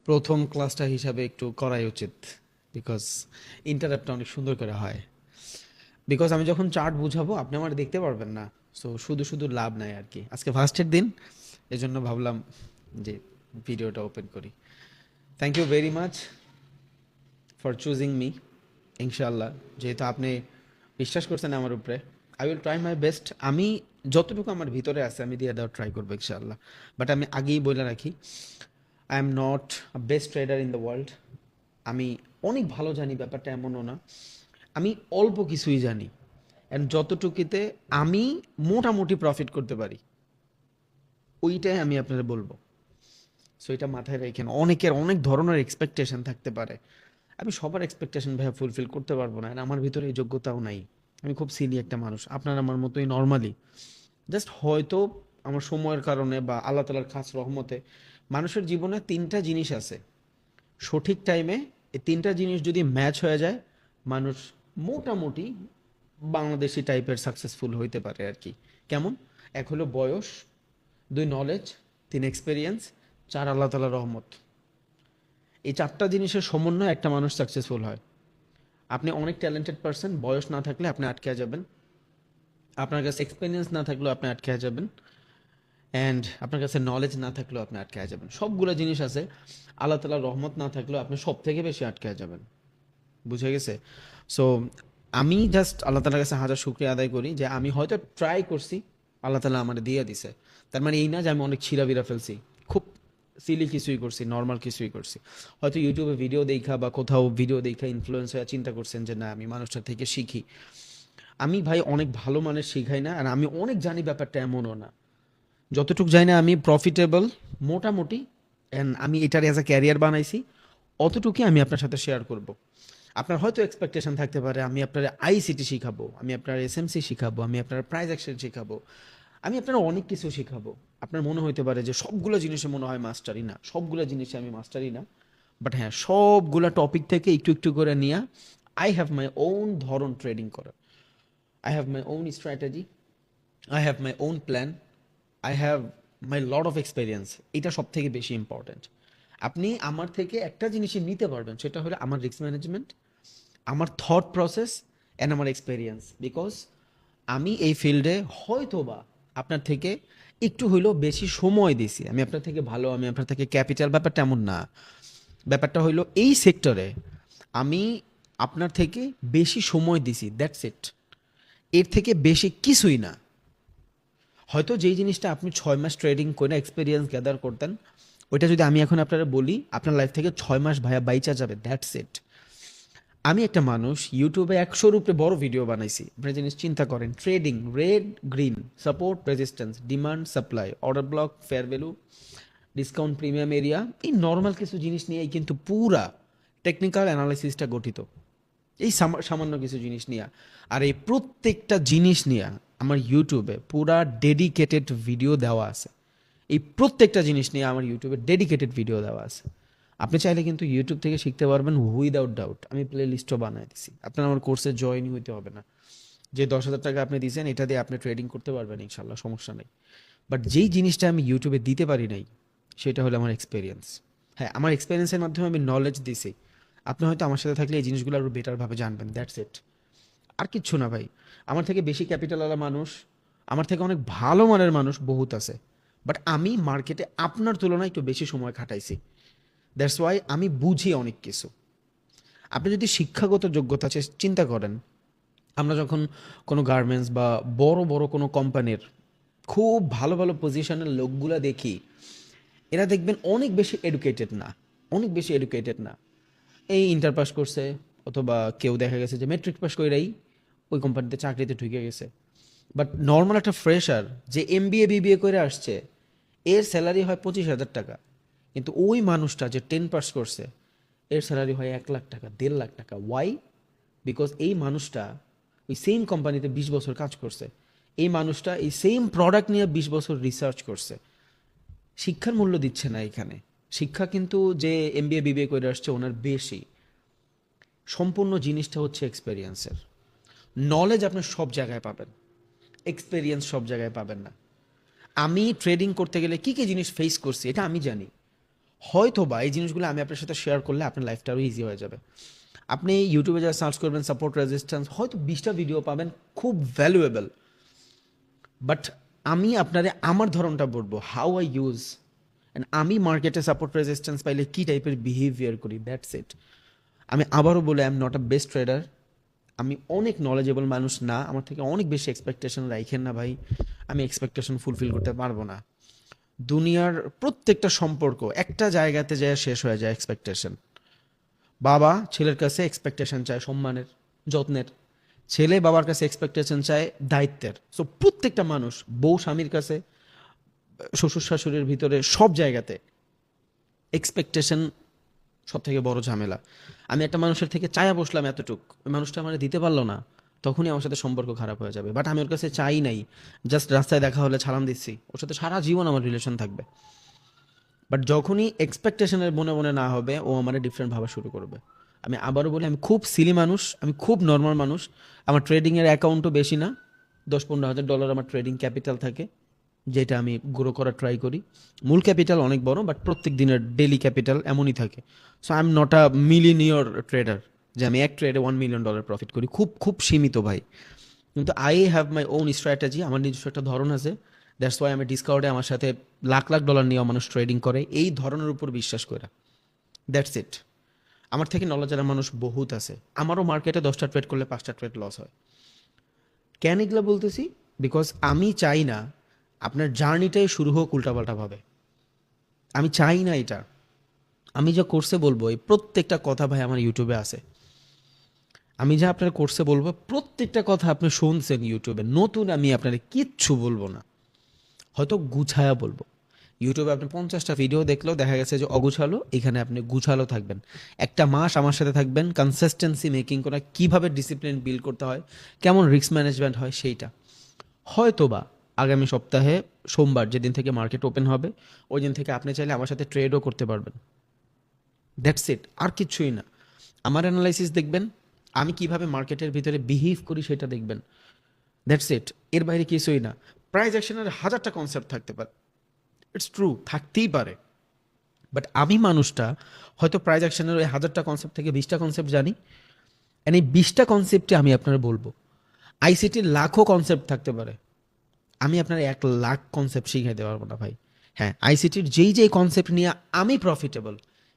প্রথম ক্লাসটা হিসাবে একটু করাই উচিত, বিকজ ইন্টারাপ্টটা অনেক সুন্দর করে হয়। বিকজ আমি যখন চার্ট বুঝাবো আপনি আমার দেখতে পারবেন না, সো শুধু শুধু লাভ নাই আর কি। আজকে ফার্স্টের দিন, এজন্য ভাবলাম যে ভিডিওটা ওপেন করি। Thank you very much for choosing me. ইনশাল্লাহ, যেহেতু আপনি বিশ্বাস করছেন আমার উপরে, I will try my best. আমি যতটুকু আমার ভিতরে আছে আমি দিয়ে দেওয়ার ট্রাই করবো ইনশাল্লাহ। বাট আমি আগেই বলে রাখি, I am not best trader in the world. আমি অনেক ভালো জানি ব্যাপারটা এমনও না, আমি অল্প কিছুই জানি। অ্যান্ড যতটুকুতে আমি মোটামুটি প্রফিট করতে পারি ওইটাই আমি আপনাদের বলবো। সো এটা মাথায় রেখেন। অনেকের অনেক ধরনের এক্সপেকটেশন থাকতে পারে, আমি সবার এক্সপেকটেশন ভাইয়া ফুলফিল করতে পারবো না, আর আমার ভিতরে এই যোগ্যতাও নাই। আমি খুব সিলি একটা মানুষ, আপনার আমার মতোই নর্মালি। জাস্ট হয়তো আমার সময়ের কারণে বা আল্লাহ তালার খাস রহমতে মানুষের জীবনে তিনটা জিনিস আছে, সঠিক টাইমে এই তিনটা জিনিস যদি ম্যাচ হয়ে যায়, মানুষ মোটামুটি বাংলাদেশি টাইপের সাকসেসফুল হইতে পারে আর কি। কেমন? এক হলো বয়স, দুই নলেজ, তিন এক্সপেরিয়েন্স, চার আল্লাহ তালা রহমত। এই চারটা জিনিসের সমন্বয়ে একটা মানুষ সাকসেসফুল হয়। আপনি অনেক ট্যালেন্টেড পারসন, বয়স না থাকলে আপনি আটকে যাবেন, আপনার কাছে এক্সপিরিয়েন্স না থাকলেও আপনি আটকে যাবেন, অ্যান্ড আপনার কাছে নলেজ না থাকলেও আপনি আটকে যাবেন। সবগুলো জিনিস আছে। আল্লাহ তালার রহমত না থাকলেও আপনি সব থেকে বেশি আটকে যাবেন। বুঝে গেছে? সো আমি জাস্ট আল্লাহ তালার কাছে হাজার শুক্রিয়া আদায় করি যে আমি হয়তো ট্রাই করছি, আল্লাহ তালা আমার দিয়ে দিছে। তার মানে এই না যে আমি অনেক ছিঁড়া ফেলছি, খুব সিলি কিছুই করছি, নর্মাল কিছুই করছি। হয়তো ইউটিউবে ভিডিও দেখা বা কোথাও ভিডিও দেখা ইনফ্লুয়েন্স হয়ে চিন্তা করছেন যে না আমি মানুষটার থেকে শিখি। আমি ভাই অনেক ভালো মানের শিখাই না, আর আমি অনেক জানি ব্যাপারটা এমনও না। যতটুকু জানি না আমি প্রফিটেবল মোটামুটি, অ্যান্ড আমি এটার অ্যাজ আ ক্যারিয়ার বানাইছি, অতটুকুই আমি আপনার সাথে শেয়ার করব। আপনার হয়তো এক্সপেকটেশন থাকতে পারে আমি আপনার আইসিটি শিখাবো, আমি আপনার এসএমসি শিখাবো, আমি আপনার প্রাইজ অ্যাকশন শিখাবো, আমি আপনার অনেক কিছু শিখাবো। আপনার মনে হতে পারে যে সবগুলো জিনিসে মনে হয় মাস্টারি না, সবগুলো জিনিসে আমি মাস্টারি না। বাট হ্যাঁ, সবগুলা টপিক থেকে একটু একটু করে নিয়ে আই হ্যাভ মাই ওন ধরন ট্রেডিং করার। I have my own strategy, I have my own plan, I have my lot of experience. এটা সব থেকে বেশি ইম্পর্ট্যান্ট। আপনি আমার থেকে একটা জিনিসই নিতে পারবেন, সেটা হলো আমার রিস্ক ম্যানেজমেন্ট, আমার থট প্রসেস অ্যান্ড আমার এক্সপেরিয়েন্স। বিকজ আমি এই ফিল্ডে হয়তো বা আপনার থেকে একটু হইলেও বেশি সময় দিছি, আমি আপনার থেকে ভালো, আমি আপনার থেকে ক্যাপিটাল, ব্যাপারটা এমন না। ব্যাপারটা হইলো এই সেক্টরে আমি আপনার থেকে বেশি সময় দিছি, দ্যাটস ইট। এর থেকে বেশি কিছুই না। হয়তো যেই জিনিসটা আপনি 6 মাস ট্রেডিং করে এক্সপিরিয়েন্স গ্যাদার করতেন, ওইটা যদি আমি এখন আপনারা বলি আপনার লাইফ থেকে 6 মাস ভাইয়া বাইচা যাবে, দ্যাটস ইট। আমি একটা মানুষ ইউটিউবে 100-র উপরে বড় ভিডিও বানাইছি। আপনি জিনিস চিন্তা করেন, trading, red green, support resistance, demand supply, order block, fair value, discount, premium area, এই নর্মাল কিছু জিনিস নিয়েই কিন্তু পুরা টেকনিক্যাল অ্যানালাইসিসটা গঠিত। এই সামান্য কিছু জিনিস নিয়ে, আর এই প্রত্যেকটা জিনিস নিয়ে আমার ইউটিউবে পুরা ডেডিকেটেড ভিডিও দেওয়া আছে। এই প্রত্যেকটা জিনিস নিয়ে আমার ইউটিউবে ডেডিকেটেড ভিডিও দেওয়া আছে। আপনি চাইলে কিন্তু ইউটিউব থেকে শিখতে পারবেন উইদাউট ডাউট। আমি প্লে লিস্টও বানিয়ে দিছি, আপনার আমার কোর্সে জয়েনই হইতে হবে না। যে 10,000 টাকা আপনি দিয়েছেন এটা দিয়ে আপনি ট্রেডিং করতে পারবেন ইনশাল্লাহ, সমস্যা নেই। বাট যেই জিনিসটা আমি ইউটিউবে দিতে পারি নাই, সেটা হলো আমার এক্সপিরিয়েন্স। হ্যাঁ, আমার এক্সপিরিয়েন্সের মাধ্যমে আমি নলেজ দিছি, আপনি হয়তো আমার সাথে থাকলে এই জিনিসগুলো আরও বেটারভাবে জানবেন, দ্যাটস ইট। আর কিচ্ছু না ভাই। আমার থেকে বেশি ক্যাপিটালওয়ালা মানুষ, আমার থেকে অনেক ভালো মানের মানুষ বহুত আছে, বাট আমি মার্কেটে আপনার তুলনায় একটু বেশি সময় খাটাইছি, দ্যাটস ওয়াই আমি বুঝি অনেক কিছু। আপনি যদি শিক্ষাগত যোগ্যতা চিন্তা করেন, আমরা যখন কোনো গার্মেন্টস বা বড় বড় কোনো কোম্পানির খুব ভালো ভালো পজিশনের লোকগুলা দেখি, এরা দেখবেন অনেক বেশি এডুকেটেড না, অনেক বেশি এডুকেটেড না। এই ইন্টার পাস করছে, অথবা কেউ দেখা গেছে যে মেট্রিক পাস করেই ওই কোম্পানিতে চাকরিতে ঢুকে গেছে। বাট নর্মাল একটা ফ্রেশার যে এমবিএ বিবিএ করে আসছে, এর স্যালারি হয় 25,000 টাকা। কিন্তু ওই মানুষটা যে 10 পাস করছে, এর স্যালারি হয় 1 লাখ টাকা, 1.5 লাখ টাকা। ওয়াই? বিকজ এই মানুষটা ওই সেম কোম্পানিতে 20 বছর কাজ করছে, এই মানুষটা এই সেম প্রোডাক্ট নিয়ে 20 বছর রিসার্চ করছে। শিক্ষার মূল্য দিচ্ছে না এখানে। শিক্ষা কিন্তু যে এমবিএ বিবিএ করে আসছে ওনার বেশি। সম্পূর্ণ জিনিসটা হচ্ছে এক্সপেরিয়েন্সের। নলেজ আপনি সব জায়গায় পাবেন, এক্সপেরিয়েন্স সব জায়গায় পাবেন না। আমি ট্রেডিং করতে গেলে কী কী জিনিস ফেস করছি এটা আমি জানি। হয়তো বা এই জিনিসগুলো আমি আপনার সাথে শেয়ার করলে আপনার লাইফটা আরও ইজি হয়ে যাবে। আপনি ইউটিউবে যা সার্চ করবেন সাপোর্ট রেজিস্ট্যান্স, হয়তো 20টা ভিডিও পাবেন খুব ভ্যালুয়েবল, বাট আমি আপনারে আমার ধরনটা বলবো, হাউ আই ইউজ অ্যান্ড আমি মার্কেটে সাপোর্ট রেজিস্ট্যান্স পাইলে কী টাইপের বিহেভিয়ার করি, দ্যাটস ইট। আমি আবারও বলে I am not a best trader, আমি অনেক নলেজেবল মানুষ না, আমার থেকে অনেক বেশি এক্সপেকটেশন রাখেন না ভাই, আমি এক্সপেকটেশন ফুলফিল করতে পারবো না। দুনিয়ার প্রত্যেকটা সম্পর্ক একটা জায়গাতে যায় শেষ হয়ে যায় এক্সপেকটেশন। বাবা ছেলের কাছে এক্সপেকটেশন চায় সম্মানের, যত্নের, ছেলে বাবার কাছে এক্সপেকটেশন চায় দায়িত্বের। সো প্রত্যেকটা মানুষ, বউ স্বামীর কাছে, শ্বশুর শাশুড়ির ভিতরে, সব জায়গাতে এক্সপেকটেশন সব থেকে বড় ঝামেলা। আমি একটা মানুষের থেকে চায়া বসলাম এতটুক, ওই মানুষটা আমার দিতে পারলো না, তখনই আমার সাথে সম্পর্ক খারাপ হয়ে যাবে। বাট আমি ওর কাছে চাই নাই, জাস্ট রাস্তায় দেখা হলে ছাড়াম দিচ্ছি, ওর সাথে সারা জীবন আমার রিলেশন থাকবে। বাট যখনই এক্সপেকটেশনের বনে বনে না হবে, ও আমার ডিফারেন্ট ভাবা শুরু করবে। আমি আবারও বলি, আমি খুব সিলি মানুষ, আমি খুব নর্মাল মানুষ। আমার ট্রেডিংয়ের অ্যাকাউন্টও বেশি না, $10-15 হাজার আমার ট্রেডিং ক্যাপিটাল থাকে, যেটা আমি গ্রো করার ট্রাই করি। মূল ক্যাপিটাল অনেক বড়, বাট প্রত্যেক দিনের ডেলি ক্যাপিটাল এমনই থাকে। So I am not a millionaire trader যে আমি এক ট্রেডে $1 মিলিয়ন প্রফিট করি, খুব খুব সীমিত ভাই। কিন্তু I have my own strategy, আমার নিজস্ব একটা ধরন আছে। দ্যাটস ওয়াই আমি ডিসকাউন্টে আমার সাথে লাখ লাখ ডলার নিয়েও মানুষ ট্রেডিং করে এই ধরনের উপর বিশ্বাস করে। That's it. আমার থেকে নলেজের মানুষ বহুত আছে, আমারও মার্কেটে 10টা ট্রেড করলে 5টা ট্রেড লস হয়। কেন এগুলো বলতেছি? বিকজ আমি চাই না আপনার জার্নিটাই শুরু হোক উল্টাপাল্টাভাবে, আমি চাই না এটা। আমি যা কোর্সে বলবো এই প্রত্যেকটা কথা ভাই আমার ইউটিউবে আছে, আমি যা আপনার কোর্সে বলবো প্রত্যেকটা কথা আপনি শুনছেন ইউটিউবে, নতুন আমি আপনার কিচ্ছু বলবো না, হয়তো গুছায়া বলবো। ইউটিউবে আপনি 50টা ভিডিও দেখলেও দেখা গেছে যে অগুছালো, এখানে আপনি গুছালো থাকবেন। একটা মাস আমার সাথে থাকবেন, কনসিস্টেন্সি মেকিং করা, কীভাবে ডিসিপ্লিন বিল্ড করতে হয়, কেমন রিস্ক ম্যানেজমেন্ট হয় সেইটা। হয়তোবা আগামী সপ্তাহে সোমবার যেদিন থেকে মার্কেট ওপেন হবে, ওই দিন থেকে আপনি চাইলে আমার সাথে ট্রেডও করতে পারবেন। দ্যাটস ইট, আর কিছুই না। আমার অ্যানালাইসিস দেখবেন, আমি কিভাবে মার্কেটের ভিতরে বিহেভ করি সেটা দেখবেন। দ্যাটস ইট, এর বাইরে কিছুই না। প্রাইস অ্যাকশনের 1000টা কনসেপ্ট থাকতে পারে, ইটস ট্রু, থাকতেই পারে। বাট আমি মানুষটা হয়তো প্রাইস অ্যাকশনের ওই 1000টা কনসেপ্ট থেকে 20টা কনসেপ্ট জানি, অ্যান্ড এই 20টা কনসেপ্টে আমি আপনার বলবো। আইসিটির লাখো কনসেপ্ট থাকতে পারে, আমি আপনার 1 লাখ কনসেপ্ট শিখাইতে পারবো না ভাই। হ্যাঁ, আইসিটির যেই যেই কনসেপ্ট নিয়ে আমি প্রফিটেবল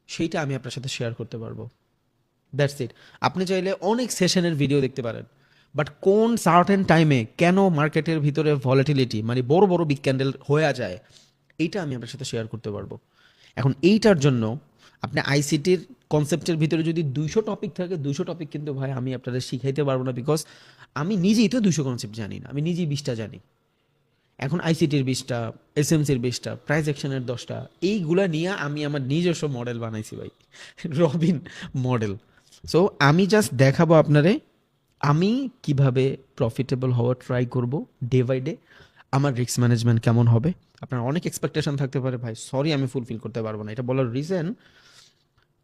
সেইটা আমি আপনার সাথে শেয়ার করতে পারবো। That's it. আপনি চাইলে অনেক সেশনের ভিডিও দেখতে পারেন, বাট কোন সার্টেন টাইমে কেন মার্কেটের ভিতরে ভলাটিলিটি মানে বড় বড় বিগ ক্যান্ডেল হয়ে যায়, এইটা আমি আপনার সাথে শেয়ার করতে পারবো। এখন এইটার জন্য আপনি আইসিটির কনসেপ্টের ভিতরে যদি 200 টপিক থাকে, 200 টপিক কিন্তু ভাই আমি আপনাদের শিখাইতে পারবো না, বিকজ আমি নিজেই তো 200 কনসেপ্ট জানি না, আমি নিজেই 20টা জানি। এখন আইসিটির 20টা, এসএমসির 20টা, প্রাইস অ্যাকশনের 10টা, এইগুলা নিয়ে আমি আমার নিজস্ব মডেল বানাইছি ভাই, রবিন মডেল। সো আমি জাস্ট দেখাবো আপনারে আমি কিভাবে প্রফিটেবল হওয়ার ট্রাই করব ডে বাই ডে, আমার রিস্ক ম্যানেজমেন্ট কেমন হবে। আপনার অনেক এক্সপেকটেশন থাকতে পারে ভাই, সরি আমি ফুলফিল করতে পারবো না, এটা বলার রিজন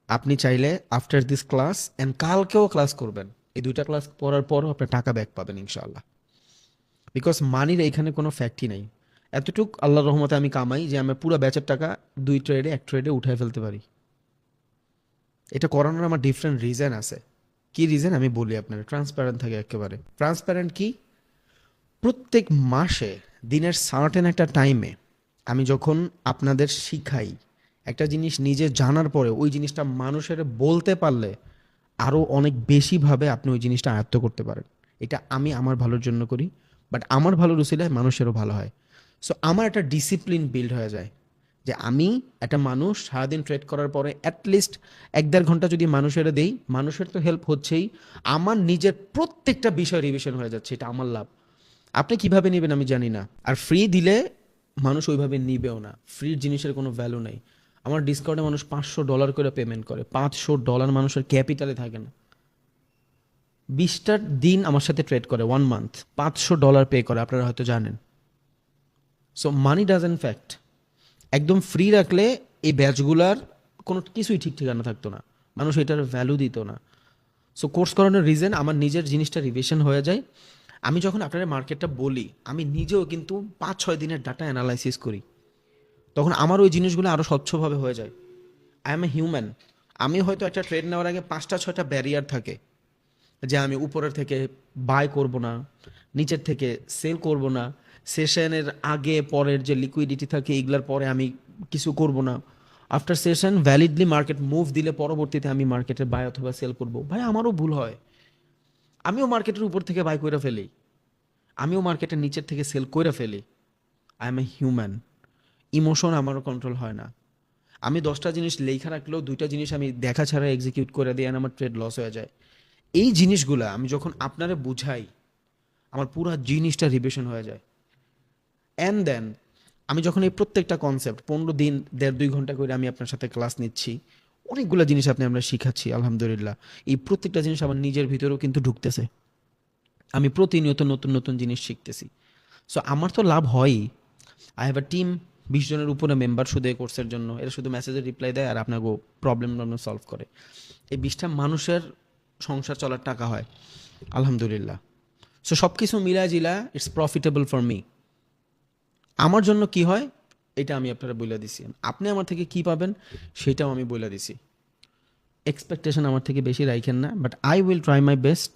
আপনি চাইলে আফটার দিস ক্লাস অ্যান্ড কালকেও ক্লাস করবেন, এই 2টা ক্লাস পড়ার পরও আপনি টাকা ব্যাক পাবেন ইনশাআল্লাহ। বিকজ মানির এইখানে কোনো ফ্যাক্টই নাই। এতটুক আল্লাহর রহমতে আমি কামাই যে আমি পুরো ব্যাচের টাকা 2 ট্রেডে 1 ট্রেডে উঠায় ফেলতে পারি। এটা করানোর আমার ডিফারেন্ট রিজন আছে। কি রিজন আমি বলি আপনার, ট্রান্সপারেন্ট থাকে একেবারে। ট্রান্সপারেন্ট কি, প্রত্যেক মাসে দিনের সার্টেন একটা টাইমে আমি যখন আপনাদের শিখাই একটা জিনিস, নিজে জানার পরে ওই জিনিসটা মানুষের বলতে পারলে আরও অনেক বেশিভাবে আপনি ওই জিনিসটা আয়ত্ত করতে পারেন। এটা আমি আমার ভালোর জন্য করি, বাট আমার ভালোর উছিলায় মানুষেরও ভালো হয়। সো আমার একটা ডিসিপ্লিন বিল্ড হয়ে যায় যে আমি একটা মানুষ সারাদিন ট্রেড করার পরে অ্যাটলিস্ট 1-1.5 ঘন্টা যদি মানুষেরা দেই, মানুষের তো হেল্প হচ্ছেই, আমার নিজের প্রত্যেকটা বিষয় রিভিশন হয়ে যাচ্ছে, এটা আমার লাভ। আপনি কিভাবে নেবেন আমি জানি না, আর ফ্রি দিলে মানুষ ওইভাবে নিবেও না, ফ্রির জিনিসের কোনো ভ্যালু নেই। আমার ডিসকাউন্টে মানুষ $500 করে পেমেন্ট করে, $500 মানুষের ক্যাপিটালে থাকে না। 20টা দিন আমার সাথে ট্রেড করে 1 মান্থ, $500 পে করে, আপনারা হয়তো জানেন। So money doesn't fact. একদম ফ্রি রাখলে এই ব্যাচগুলার কোনো কিছুই ঠিক ঠিকানা থাকতো না, মানুষ এটার ভ্যালু দিত না। সো কোর্স করানোর রিজন আমার নিজের জিনিসটা রিভিশন হয়ে যায়। আমি যখন আপনারা মার্কেটটা বলি, আমি নিজেও কিন্তু 5-6 দিনের ডাটা অ্যানালাইসিস করি, তখন আমার ওই জিনিসগুলো আরও স্বচ্ছভাবে হয়ে যায়। I M a human. আমি হয়তো একটা ট্রেড নেওয়ার আগে 5টা 6টা ব্যারিয়ার থাকে, যে আমি উপরের থেকে বাই করব না, নিচের থেকে সেল করব না, সেশনের আগে পরের যে লিকুইডিটি থাকে এগুলার পরে আমি কিছু করব না, আফটার সেশন ভ্যালিডলি মার্কেট মুভ দিলে পরবর্তীতে আমি মার্কেটে বাই অথবা সেল করব। ভাই আমারও ভুল হয়, আমিও মার্কেটের উপর থেকে বাই করে ফেলি, আমিও মার্কেটের নিচের থেকে সেল করে ফেলি। I M a human. Emotion আমারও কন্ট্রোল হয় না। আমি 10টা জিনিস লেখা রাখলেও 2টা জিনিস আমি দেখা ছাড়া এক্সিকিউট করে দিই আর আমার ট্রেড লস হয়ে যায়। এই জিনিসগুলা আমি যখন আপনারে বুঝাই, আমার পুরো জিনিসটা রিভিশন হয়ে যায়। অ্যান্ড দেন আমি যখন এই প্রত্যেকটা কনসেপ্ট 15 দিন 1.5-2 ঘন্টা করে আমি আপনার সাথে ক্লাস নিচ্ছি, অনেকগুলো জিনিস আমরা শিখাচ্ছি আলহামদুলিল্লাহ। এই প্রত্যেকটা জিনিস আমার নিজের ভিতরেও কিন্তু ঢুকতেছে, আমি প্রতিনিয়ত নতুন নতুন জিনিস শিখতেছি। সো আমার তো লাভ হয়ই। আই হ্যাভ আ টিম, 20 জনের উপরে মেম্বার শুধু এই কোর্সের জন্য। এরা শুধু মেসেজের রিপ্লাই দেয় আর আপনাকে প্রবলেম সলভ করে। এই 20টা মানুষের সংসার চলার টাকা হয় আলহামদুলিল্লাহ। সো সব কিছু মিলা জিলা ইটস প্রফিটেবল ফর মি। আমার জন্য কি হয় এটা আমি আপনারা বলে দিছি, আপনি আমার থেকে কি পাবেন সেটাও আমি বলে দিছি। এক্সপেকটেশন আমার থেকে বেশি রাখেন না, but I will try my best.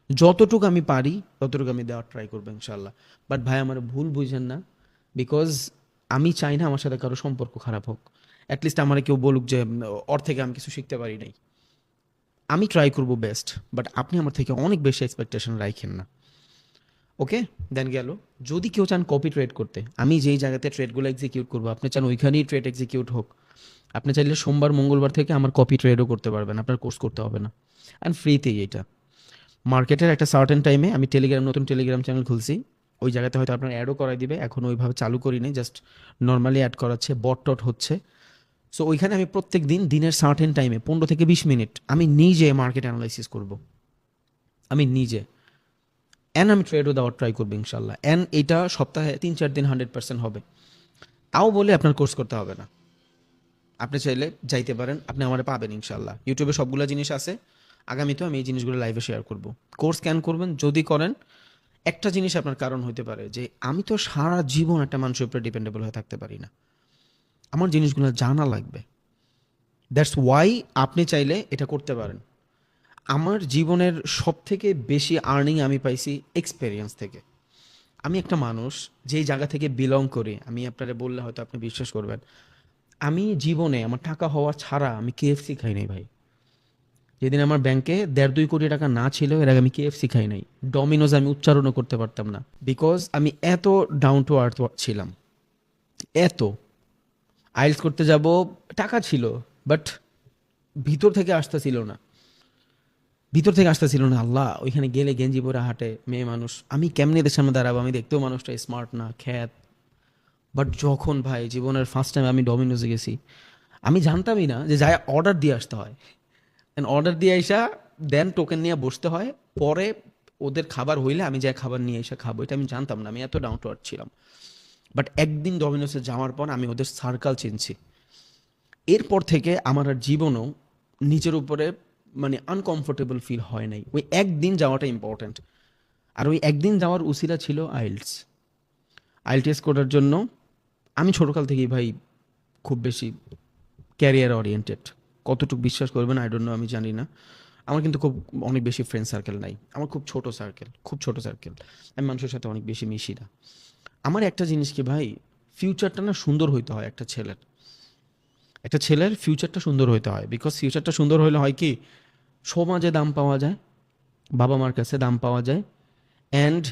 যতটুকু আমি পারি ততটুকু আমি দেওয়ার ট্রাই করবো ইনশাল্লাহ। বাট ভাই আমার ভুল বুঝেন না, বিকজ আমি চাই না আমার সাথে কারো সম্পর্ক খারাপ হোক। অ্যাটলিস্ট আমার কেউ বলুক যে ওর থেকে আমি কিছু শিখতে পারি নাই। আমি ট্রাই করবো বেস্ট, বাট আপনি আমার থেকে অনেক বেশি এক্সপেকটেশন রাখেন না। ওকে, দেন গেল। যদি কেউ চান কপি ট্রেড করতে, আমি যেই জায়গাতে ট্রেডগুলো এক্সিকিউট করবো আপনি চান ওইখানেই ট্রেড এক্সিকিউট হোক, আপনি চাইলে সোমবার মঙ্গলবার থেকে আমার কপি ট্রেডও করতে পারবেন, আপনার কোর্স করতে হবে না। অ্যান্ড ফ্রিতেই এটা। মার্কেটের একটা সার্টেন টাইমে আমি নতুন টেলিগ্রাম চ্যানেল খুলছি, ওই জায়গাতে হয়তো আপনার অ্যাডও করাই দিবে। এখন ওইভাবে চালু করি নাই, জাস্ট নর্মালি অ্যাড করাচ্ছে, বট টট হচ্ছে। সো ওইখানে আমি প্রত্যেক দিন দিনের সার্টেন টাইমে 15 থেকে 20 মিনিট আমি নিজে মার্কেট অ্যানালাইসিস করব, আমি নিজে। অ্যান্ড আমি ট্রেডও দেওয়ার ট্রাই করবো ইনশাল্লাহ। অ্যান্ড এটা সপ্তাহে 3-4 দিন 100% হবে। তাও বলে আপনার কোর্স করতে হবে না, আপনি চাইলে যাইতে পারেন, আপনি আমার পাবেন ইনশাল্লাহ। ইউটিউবে সবগুলো জিনিস আছে, আগামীতেও আমি এই জিনিসগুলো লাইভে শেয়ার করব। কোর্স স্ক্যান করবেন, যদি করেন একটা জিনিস আপনার কারণ হতে পারে যে আমি তো সারা জীবন একটা মানুষের উপরে ডিপেন্ডেবল হয়ে থাকতে পারি না, আমার জিনিসগুলো জানা লাগবে। দ্যাটস ওয়াই আপনি চাইলে এটা করতে পারেন। আমার জীবনের সব থেকে বেশি আর্নিং আমি পাইছি এক্সপেরিয়েন্স থেকে। আমি একটা মানুষ যেই জায়গা থেকে বিলং করি, আমি আপনারা বললে হয়তো আপনি বিশ্বাস করবেন, আমি জীবনে আমার টাকা হওয়া ছাড়া আমি কেএফসি খাই নাই ভাই। যেদিন আমার ব্যাংকে 1.5-2 কোটি টাকা না ছিল এর আগে আমি কেএফসি খাই নাই, ডমিনোজ আমি উচ্চারণও করতে পারতাম না, বিকজ আমি এত ডাউন টু আর্থ ছিলাম। এত আইলস করতে যাব, টাকা ছিল বাট ভিতর থেকে আসতেছিল না, ভিতর থেকে আসতেছিল না। আল্লাহ, ওইখানে গেলে গেঞ্জি পরে হাঁটে মেয়ে মানুষ, আমি কেমনি এদের সামনে দাঁড়াবো, আমি দেখতেও মানুষটা স্মার্ট না, খ্যাত। বাট যখন ভাই জীবনের ফার্স্ট টাইম আমি ডমিনোজে গেছি, আমি জানতামই না যে যায় অর্ডার দিয়ে আসতে হয়, অর্ডার দিয়ে আইসা দেন টোকেন নিয়ে বসতে হয়, পরে ওদের খাবার হইলে আমি যাই খাবার নিয়ে এসে খাবো। এটা আমি জানতাম না, আমি এত ডাউন টু আর্থ ছিলাম। বাট একদিন ডমিনোসে যাওয়ার পর আমি ওদের সার্কেল চিনছি। এরপর থেকে আমার আর জীবনও নিজের উপরে মানে আনকমফোর্টেবল ফিল হয় নাই। ওই একদিন যাওয়াটা ইম্পর্ট্যান্ট। আর ওই একদিন যাওয়ার উসিলা ছিল আইএলটিএস করার জন্য। আমি ছোটকাল থেকেই ভাই খুব বেশি ক্যারিয়ার ওরিয়েন্টেড, কতটুকু বিশ্বাস করবেন আই ডোন্ট নো, আমি জানি না। আমার কিন্তু খুব অনেক বেশি ফ্রেন্ড সার্কেল নাই, আমার খুব ছোট সার্কেল, খুব ছোট সার্কেল। আমি মানুষের সাথে অনেক বেশি মিশি না। আমার একটা জিনিস কি ভাই, ফিউচারটা না সুন্দর হইতে হয় একটা ছেলের ফিউচারটা সুন্দর হইতে হয়। বিকজ ফিউচারটা সুন্দর হইলে হয় কি, সমাজে দাম পাওয়া যায়, বাবা মার কাছে দাম পাওয়া যায়, অ্যান্ড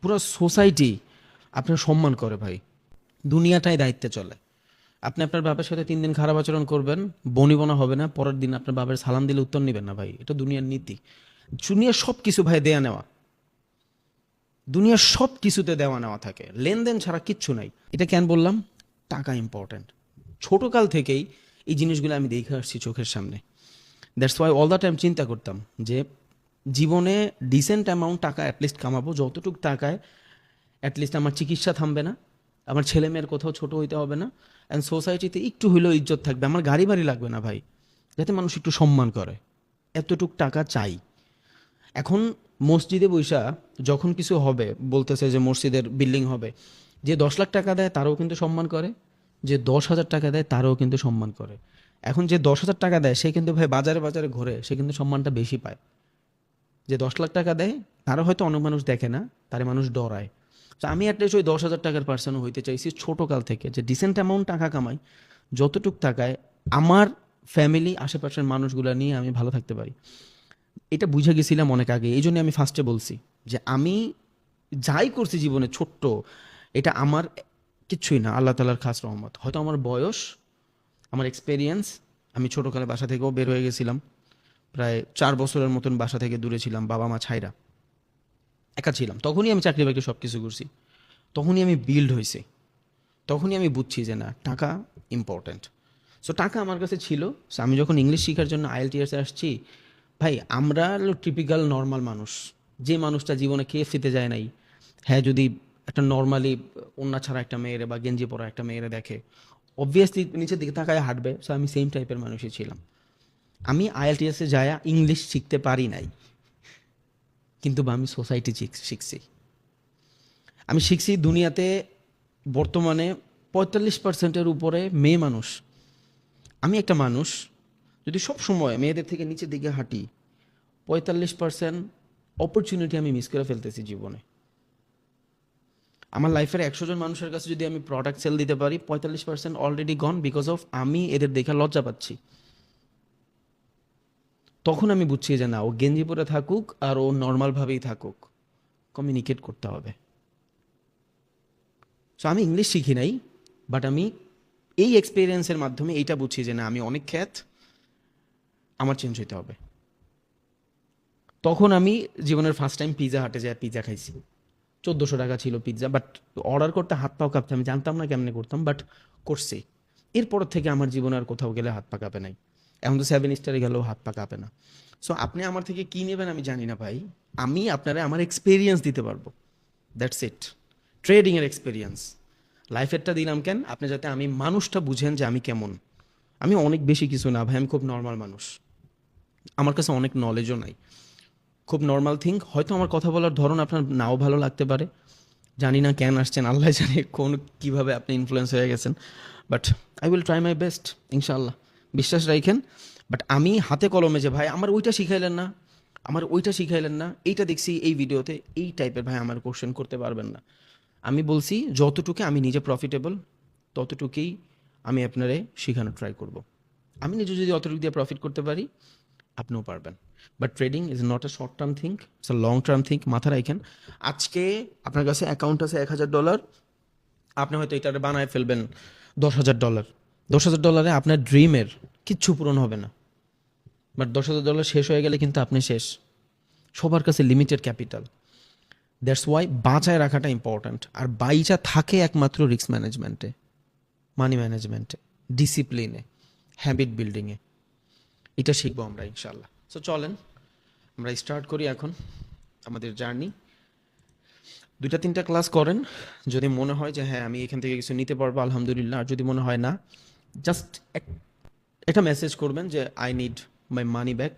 পুরো সোসাইটি আপনার সম্মান করে ভাই। দুনিয়াটাই দায়িত্বে চলে। আপনি আপনার বাবার সাথে 3 দিন খারাপ আচরণ করবেন, বনিবনা হবে না, পরের দিন আপনার বাবার সালাম দিলে উত্তর নেবেন না ভাই। এটা দুনিয়ার নীতি। দুনিয়ার সব কিছু ভাই দেয়া নেওয়া, দুনিয়ার সব কিছুতে দেওয়া নেওয়া থাকে, লেনদেন ছাড়া কিচ্ছু নাই। এটা কেন বললাম, টাকা ইম্পর্ট্যান্ট। ছোটকাল থেকেই এই জিনিসগুলো আমি দেখে আসছি চোখের সামনে। That's why all the time চিন্তা করতাম যে জীবনে ডিসেন্ট অ্যামাউন্ট টাকা অ্যাটলিস্ট কামাবো, যতটুকু টাকায় অ্যাটলিস্ট আমার চিকিৎসা থামবে না, আমার ছেলে মেয়ের কোথাও ছোট হইতে হবে না, অ্যান্ড সোসাইটিতে একটু হইলেও ইজ্জত থাকবে, আমার গাড়ি বাড়ি লাগবে না ভাই, যাতে মানুষ একটু সম্মান করে। এতটুক টাকা চাই। এখন মসজিদে বৈশা যখন কিছু হবে, বলতেছে যে মসজিদের বিল্ডিং হবে, যে 10 লাখ টাকা দেয় তারও কিন্তু সম্মান করে, যে 10,000 টাকা দেয় তারও কিন্তু সম্মান করে। এখন যে 10,000 টাকা দেয় সে কিন্তু ভাই বাজারে বাজারে ঘোরে, সে কিন্তু সম্মানটা বেশি পায়। যে 10 লাখ টাকা দেয় তারও হয়তো অনেক মানুষ দেখে না, তারে মানুষ ডরায়। তো আমি অ্যাটলিস্ট ওই 10,000 টাকার পার্সনও হইতে চাইছি ছোটোকাল থেকে, যে ডিসেন্ট অ্যামাউন্ট টাকা কামাই, যতটুক টাকায় আমার ফ্যামিলি আশেপাশের মানুষগুলো নিয়ে আমি ভালো থাকতে পারি। এটা বুঝে গেছিলাম অনেক আগে, এই জন্য আমি ফার্স্টে বলছি যে আমি যাই করছি জীবনে ছোট্ট, এটা আমার কিচ্ছুই না, আল্লাহ তালার খাস রহমত। হয়তো আমার বয়স, আমার এক্সপেরিয়েন্স, আমি ছোটোকালে বাসা থেকেও বের হয়ে গেছিলাম, প্রায় 4 বছরের মতন বাসা থেকে দূরে ছিলাম, বাবা মা ছাইরা একা ছিলাম। তখনই আমি চাকরি বাকরি সব কিছু করছি, তখনই আমি বিল্ড হয়েছি, তখনই আমি বুঝছি যে না, টাকা ইম্পর্ট্যান্ট। সো টাকা আমার কাছে ছিল। সো আমি যখন ইংলিশ শেখার জন্য আইএলটিএসে আসছি, ভাই আমরা হলো টিপিক্যাল নর্মাল মানুষ, যে মানুষটা জীবনে কেএফসিতে যায় নাই, হ্যাঁ যদি একটা নর্মালি ওন্না ছাড়া একটা মেয়েরে বা গেঞ্জি পরা একটা মেয়েরে দেখে, অবভিয়াসলি নিচের দিকে তাকায় হাঁটবে। সো আমি সেম টাইপের মানুষই ছিলাম। আমি আইএলটিএসে যায়া ইংলিশ শিখতে পারি নাই, কিন্তু বা আমি সোসাইটি শিখছি। আমি শিখছি দুনিয়াতে বর্তমানে 45%-এর উপরে মেয়ে মানুষ। আমি একটা মানুষ যদি সব সময় মেয়েদের থেকে নিচের দিকে হাঁটি, 45% অপরচুনিটি আমি মিস করে ফেলতেছি জীবনে। আমার লাইফের 100 জন মানুষের কাছে যদি আমি প্রোডাক্ট সেল দিতে পারি, 45% অলরেডি গন বিকজ অফ আমি এদের দেখে লজ্জা পাচ্ছি। তখন আমি বুঝছি যে না, ও গেঞ্জি পরে থাকুক আর ও নর্মালভাবেই থাকুক, কমিউনিকেট করতে হবে। সো আমি ইংলিশ শিখি নাই, বাট আমি এই এক্সপিরিয়েন্সের মাধ্যমে এইটা বুঝছি যে না, আমি অনেক খ্যাত, আমার চেঞ্জ হইতে হবে। তখন আমি জীবনের ফার্স্ট টাইম পিৎজা হাটে যায় পিৎজা খাইছি। 1400 টাকা ছিল পিৎজা, বাট অর্ডার করতে হাত পাও কাঁপছে, আমি জানতাম না কেমনে করতাম, বাট করছি। এরপর থেকে আমার জীবনে আর কোথাও গেলে হাত পা কাঁপে নাই। এখন তো 7 স্টারে গেলেও হাত পা কাঁপে না। সো আপনি আমার থেকে কী নেবেন আমি জানি না ভাই, আমি আপনারা আমার এক্সপিরিয়েন্স দিতে পারবো, দ্যাটস ইট। ট্রেডিংয়ের এক্সপিরিয়েন্স, লাইফেরটা দিলাম কেন, আপনি যাতে আমি মানুষটা বুঝেন যে আমি কেমন। আমি অনেক বেশি কিছু না ভাই, আমি খুব নর্মাল মানুষ, আমার কাছে অনেক নলেজও নাই, খুব নর্মাল থিঙ্ক। হয়তো আমার কথা বলার ধরন আপনার নাও ভালো লাগতে পারে, জানি না কেন আসছেন, আল্লাহ জানে কোন কীভাবে আপনি ইনফ্লুয়েন্স হয়ে গেছেন, but I will try my best, ইনশাল্লাহ, বিশ্বাস রাখেন। বাট আমি হাতে কলমে যে ভাই আমার ওইটা শিখাইলেন না, আমার ওইটা শিখাইলেন না, এইটা দেখছি এই ভিডিওতে, এই টাইপের ভাই আমার কোশ্চেন করতে পারবেন না। আমি বলছি যতটুকু আমি নিজে প্রফিটেবল, ততটুকুই আমি আপনারে শেখানো ট্রাই করব। আমি নিজে যদি অতটুকু দিয়ে প্রফিট করতে পারি, আপনিও পারবেন। But trading is not a short term think, it's a long term think. মাথা রাখেন, আজকে আপনার কাছে অ্যাকাউন্ট আছে $1,000, আপনি হয়তো এটারে বানায় ফেলবেন $10,000। $10,000 আপনার ড্রিমের কিচ্ছু পূরণ হবে না, বাট $10,000 শেষ হয়ে গেলে কিন্তু আপনি শেষ। সবার কাছে লিমিটেড ক্যাপিটাল, দ্যাটস ওয়াই বাঁচায় রাখাটা ইম্পর্ট্যান্ট। আর বাইচা থাকে একমাত্র রিস্ক ম্যানেজমেন্টে, মানি ম্যানেজমেন্টে, ডিসিপ্লিনে, হ্যাবিট বিল্ডিংয়ে। এটা শিখবো আমরা ইনশাল্লাহ। সো চলেন আমরা স্টার্ট করি এখন আমাদের জার্নি। 2-3টা ক্লাস করেন, যদি মনে হয় যে হ্যাঁ আমি এখান থেকে কিছু নিতে পারবো আলহামদুলিল্লাহ, আর যদি মনে হয় না, জাস্ট একটা মেসেজ করবেন যে I need my money back,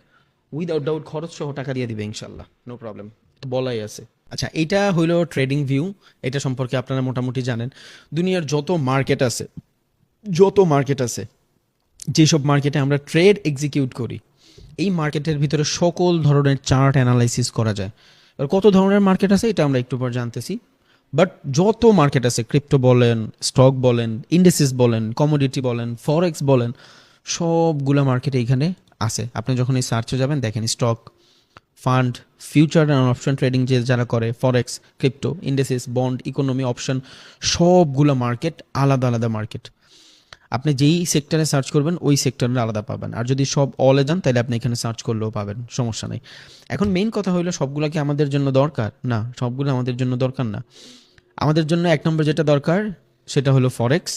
without doubt খরচ সহ টাকা দিয়ে দিবে ইনশাল্লাহ, নো প্রবলেম, তো বলাই আছে। আচ্ছা, এইটা হইলো ট্রেডিং ভিউ, এটা সম্পর্কে আপনারা মোটামুটি জানেন। দুনিয়ার যত মার্কেট আছে, যেসব মার্কেটে আমরা ট্রেড এক্সিকিউট করি, এই মার্কেটের ভিতরে সকল ধরনের চার্ট অ্যানালাইসিস করা যায়। এবার কত ধরনের মার্কেট আছে এটা আমরা একটু পর জানতেছি, বাট যত মার্কেট আছে, ক্রিপ্টো বলেন, স্টক বলেন, ইন্ডেসিস বলেন, কমোডিটি বলেন, ফরেক্স বলেন, সবগুলো মার্কেট এইখানে আছে। আপনি যখন এই সার্চে যাবেন দেখেন stock, fund, future and option trading যে যারা করে, ফরেক্স, ক্রিপ্টো, ইন্ডেসিস, বন্ড, ইকোনমি, অপশন, সবগুলো মার্কেট আলাদা আলাদা মার্কেট। আপনি যেই সেক্টরে সার্চ করবেন ওই সেক্টরে আলাদা পাবেন, আর যদি সব অলে যান তাহলে আপনি এখানে সার্চ করলেও পাবেন, সমস্যা নেই। এখন মেইন কথা হইলো সবগুলো কি আমাদের জন্য দরকার? না, সবগুলো আমাদের জন্য দরকার না। আমাদের জন্য 1 নম্বর যেটা দরকার সেটা হলো ফরেক্স,